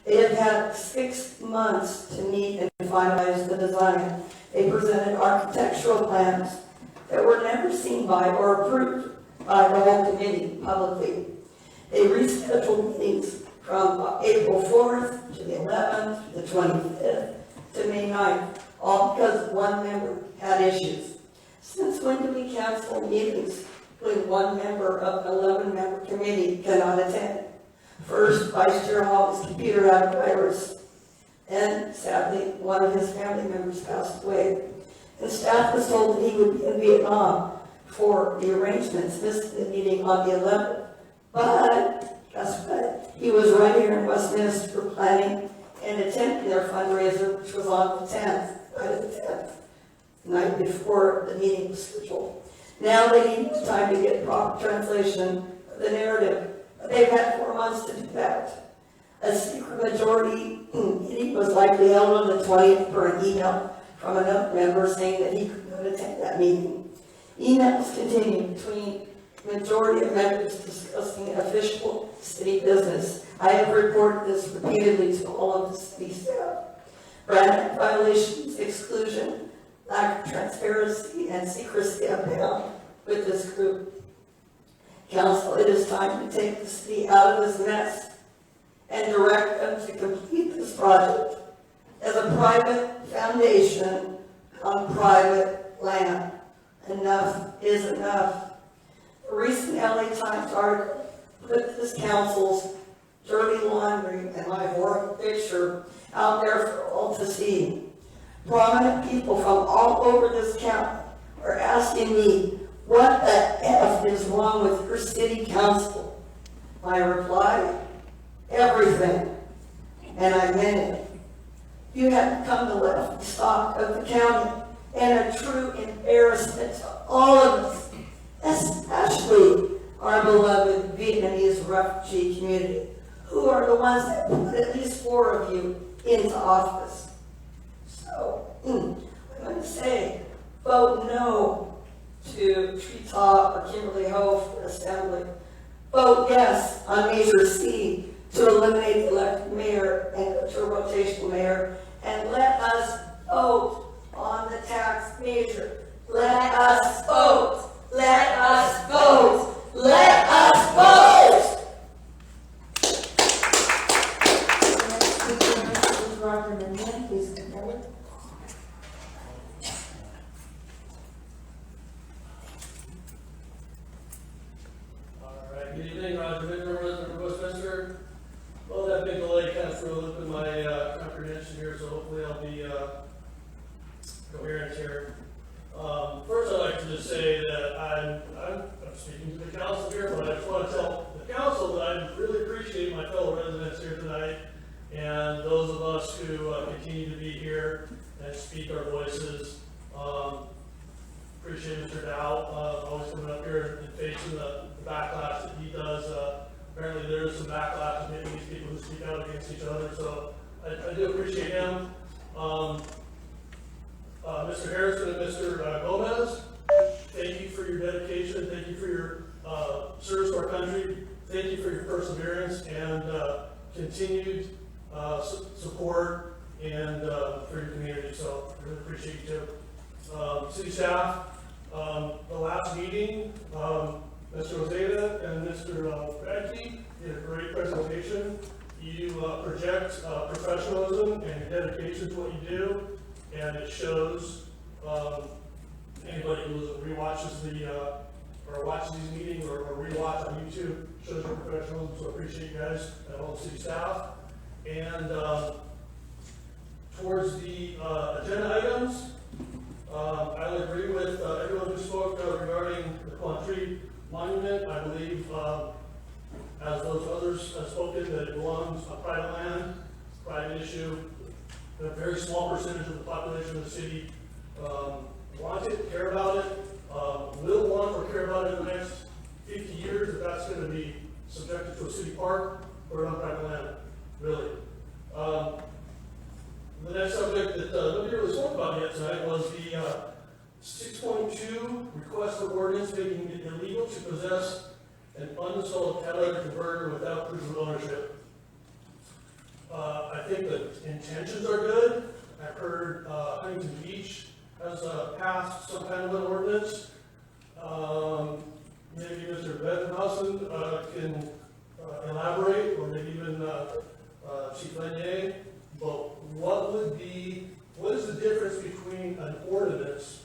They have had 6 months to meet and finalize the design. They presented architectural plans that were never seen by or approved by the whole committee publicly. They rescheduled meetings from April 4th to the 11th, to the 25th, to May 9th, all because one member had issues. Since when do we cancel meetings when one member of an 11-member committee cannot attend? First, Vice Chair Hall's computer had a virus, and sadly, one of his family members passed away. And staff was told that he would be in Vietnam for the arrangements, missed the meeting on the 11th. But, guess what? He was right here in Westminster for planning and attending their fundraiser, which was on the 10th, the night before the meeting was scheduled. Now they need time to get proper translation of the narrative. They've had 4 months to do that. A secret majority meeting was likely held on the 20th per an email from another member saying that he could not attend that meeting. Emails continue between the majority of members discussing official city business. I have reported this repeatedly to all of the city staff. Brand violations, exclusion, lack of transparency, and secrecy abound with this group. Council, it is time to take the city out of this mess and direct them to complete this project as a private foundation on private land. Enough is enough. A recent LA Times article put this council's dirty laundry and my horrible picture out there for all to see. Prominent people from all over this county are asking me, what the F is wrong with your city council? My reply, everything. And I meant it. You have become the left stock of the county and a true embarrassment to all of us, especially our beloved Vietnamese refugee community, who are the ones that put at least 4 of you into office. So, I'm going to say, vote no to Tree Top or Kimberly Ho for assembly. vote yes on measure C to eliminate the elected mayor and go to a rotational mayor, and let us vote on the tax measure. Let us vote. Let us vote. Let us vote. Next speaker is Roger Mendoza. Please come forward. Alright, good evening, Roger Vidmer, resident of Westminster. Well, that big delay kind of threw a loop in my comprehension here, so hopefully I'll be coherent here. First, I'd like to just say that I'm speaking to the council here, but I just want to tell the council that I really appreciate my fellow residents here tonight, and those of us who continue to be here and speak our voices. Appreciate Mr. Dow always coming up here and facing the backlash that he does. Apparently there is some backlash to these people who speak out against each other, so I do appreciate him. Mr. Harrison and Mr. Gomez, thank you for your dedication, thank you for your service to our country, thank you for your perseverance and continued support and for your community, so I really appreciate you too. City staff, the last meeting, Mr. Roseda and Mr. Radke did a great presentation. You project professionalism and your dedication to what you do, and it shows. Anybody who rewatches or watches these meetings or rewatch on YouTube shows your professionalism, so I appreciate you guys and all the city staff. And towards the agenda items, I would agree with everyone who spoke regarding the Palm Tree Monument. I believe, as those others have spoken, that it belongs on private land, private issue. A very small percentage of the population of the city want it, care about it, will want or care about it in the next 50 years, if that's going to be subjected to a city park or on private land, really. The next subject that nobody really spoke about yet tonight was the 6.2 request for ordinance making it illegal to possess an uninstalled catalytic converter without proof of ownership. I think the intentions are good. I've heard Huntington Beach has passed some kind of an ordinance. Maybe Mr. Bettenhausen can elaborate, or maybe even Chief Lanier. But what is the difference between an ordinance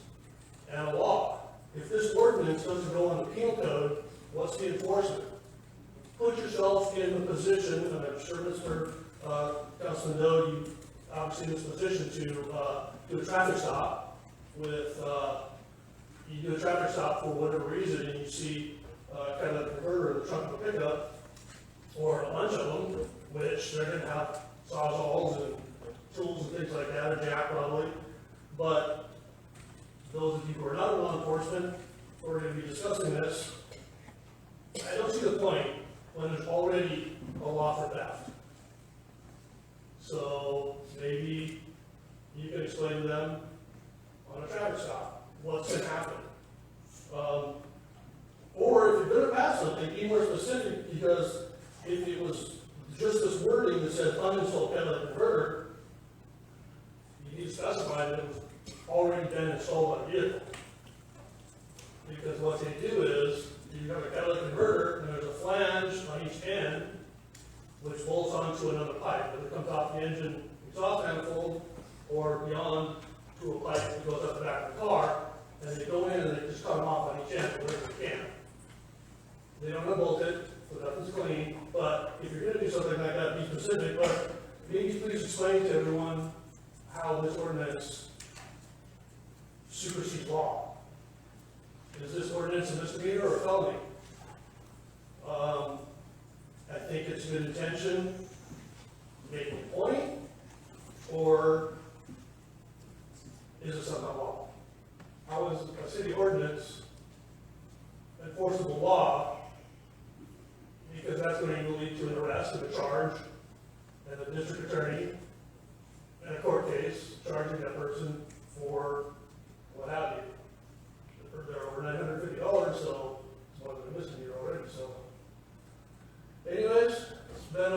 and a law? If this ordinance doesn't go on the penal code, what's the enforcement? Put yourself in the position, and I'm sure Mr. Councilman Doe, you obviously in this position to do a traffic stop with, you do a traffic stop for whatever reason, and you see kind of a converter in the trunk of a pickup, or a bunch of them, which they're going to have sawzalls and tools and things like that, a jack probably. But those of you who are not in law enforcement, who are going to be discussing this, I don't see the point when there's already a law for theft. So maybe you can explain to them on a traffic stop what's going to happen. Or if you're going to pass something, be more specific, because if it was just this wording that said uninstalled catalytic converter, you need to specify that it was already been installed on a vehicle. Because what they do is, you have a catalytic converter, and there's a flange on each end, which bolts onto another pipe. Whether it comes off the engine exhaust manifold, or beyond to a pipe that goes up the back of the car, and they go in and they just cut them off on each end, wherever they can. They don't unbolt it, so nothing's clean, but if you're going to do something like that, be specific. But maybe please explain to everyone how this ordinance supersedes law. Is this ordinance a misdemeanor or a felony? I think it's good intention, making a point, or is it somehow law? How is a city ordinance enforceable law? Because that's going to lead to an arrest and a charge, and a district attorney, and a court case charging that person for what have you. They're over $950, so it's more than a misdemeanor already. So been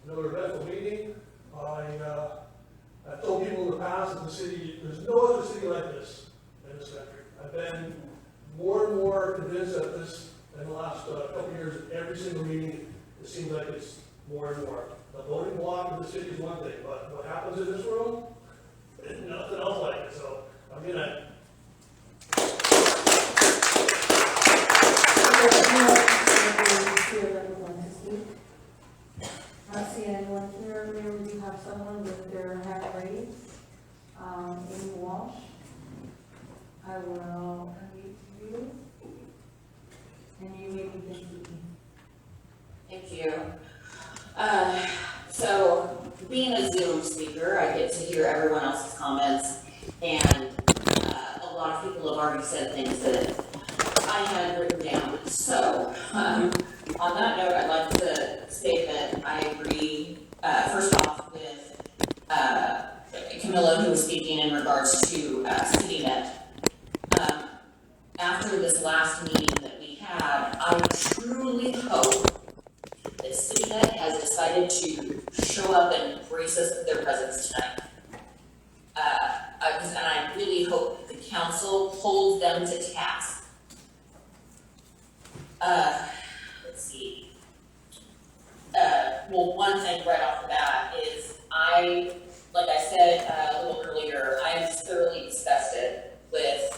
another eventful meeting. I've told people in the past that the city, there's no other city like this in this country. I've been more and more convinced that this, in the last couple of years, every single meeting, it seems like it's more and more. The voting block of the city is one thing, but what happens in this room, nothing else like it. So I'm gonna. Not seeing anyone here. Mayor, we do have someone with their hand raised. Amy Walsh. I will unmute you. And you may begin speaking. Thank you. So being a Zoom speaker, I get to hear everyone else's comments, and a lot of people have already said things that I had written down. So on that note, I'd like to say that I agree, first off, with Camilla, who was speaking in regards to CityNet. After this last meeting that we had, I truly hope that CityNet has decided to show up and grace us with their presence tonight. And I really hope that the council holds them to task. Let's see. Well, one thing right off the bat is like I said a little earlier, I am thoroughly disgusted with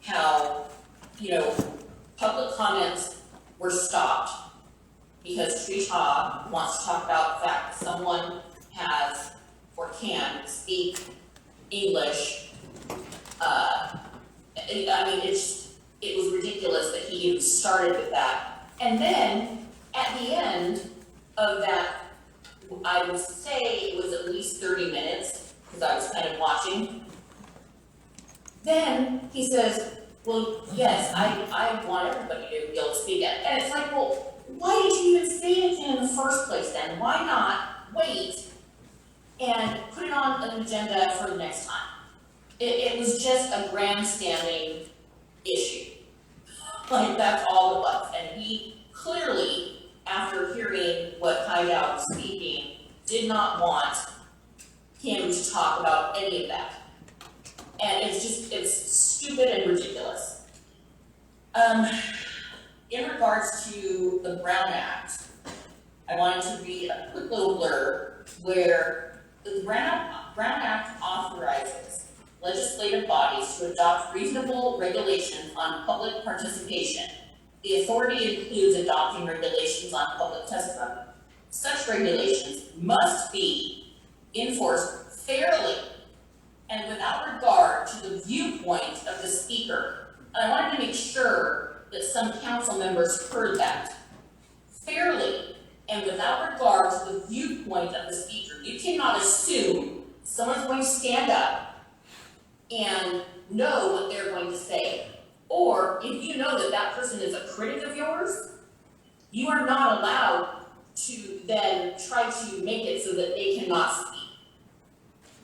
how, public comments were stopped because Tree-Taw wants to talk about the fact that someone has or can speak English. It was ridiculous that he even started with that. And then at the end of that, I would say it was at least 30 minutes because I was kind of watching. Then he says, well, yes, I want everybody to be able to speak it. And it's like, well, why did you even say anything in the first place then? Why not wait and put it on an agenda for the next time? It was just a grandstanding issue. Like, that's all it was. And he clearly, after hearing what Haidao was speaking, did not want him to talk about any of that. And it's stupid and ridiculous. In regards to the Brown Act, I wanted to read a quick little blurb where the Brown Act authorizes legislative bodies to adopt reasonable regulations on public participation. The authority includes adopting regulations on public testimony. Such regulations must be enforced fairly and without regard to the viewpoint of the speaker. And I wanted to make sure that some council members heard that. Fairly and without regard to the viewpoint of the speaker. You cannot assume someone's going to stand up and know what they're going to say. Or if you know that that person is a critic of yours, you are not allowed to then try to make it so that they cannot speak.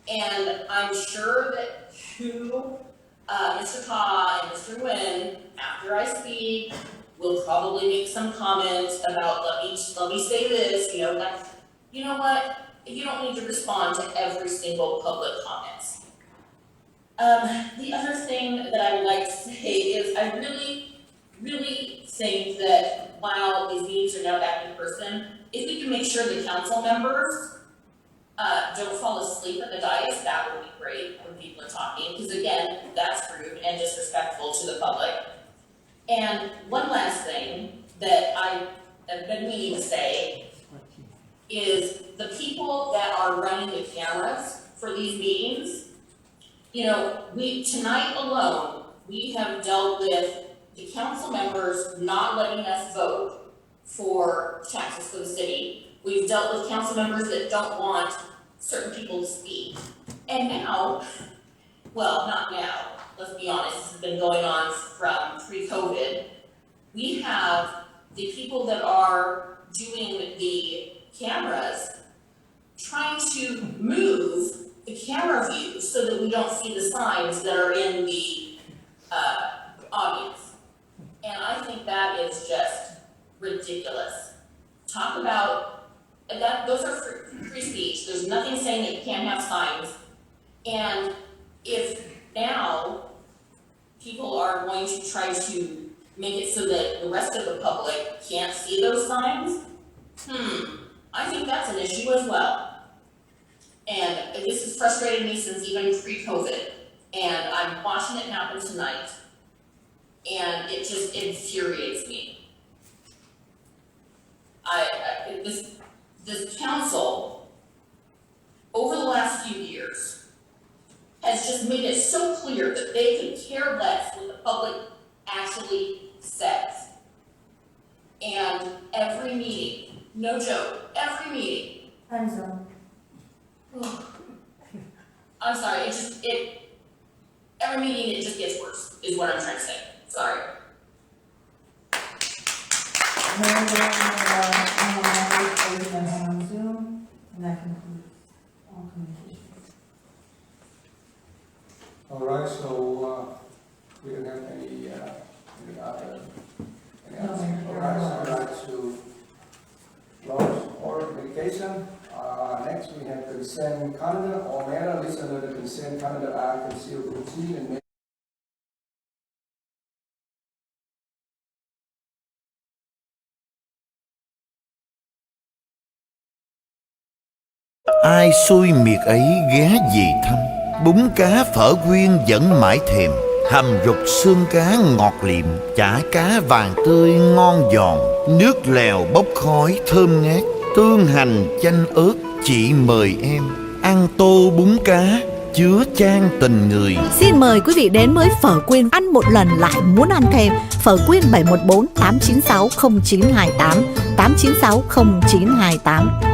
And I'm sure that you, Mr. Ta and Mr. Nguyen, after I speak, will probably make some comments about, let me say this, you know what? You don't need to respond to every single public comments. The other thing that I would like to say is I really, really think that while these meetings are now back in person, if we can make sure the council members don't fall asleep at the dais, that would be great when people are talking, because again, that's rude and disrespectful to the public. And one last thing that I have been meaning to say is the people that are running the cameras for these meetings, tonight alone, we have dealt with the council members not letting us vote for taxes for the city. We've dealt with council members that don't want certain people to speak. And now, well, not now, let's be honest, this has been going on from pre-COVID. We have the people that are doing the cameras trying to move the camera view so that we don't see the signs that are in the audience. And I think that is just ridiculous. Talk about, those are free speech, there's nothing saying that you can't have signs. And if now people are going to try to make it so that the rest of the public can't see those signs, I think that's an issue as well. And this has frustrated me since even pre-COVID, and I'm watching it happen tonight, and it just infuriates me. This council, over the last few years, has just made it so clear that they could care less what the public actually says. And every meeting, no joke, every meeting. Time's up. I'm sorry, every meeting it just gets worse, is what I'm trying to say, sorry. On Zoom, and that concludes all communications. All right, so, we don't have any other, all right, so I'd like to close our communication. Next, we have consent calendar, or matter, listen to the consent calendar, I consider routine and ai xui miệt ấy ghé về thăm. Bún cá phở quyên vẫn mãi thèm. Hầm rục xương cá ngọt liệm, chả cá vàng tươi ngon giòn, nước lèo bốc khói thơm ngát, tương hành chanh ớt. Chị mời em ăn tô bún cá chứa chan tình người. Xin mời quý vị đến với phở quyên, ăn một lần lại muốn ăn thêm. Phở quyên 714 896 0928 896 0928.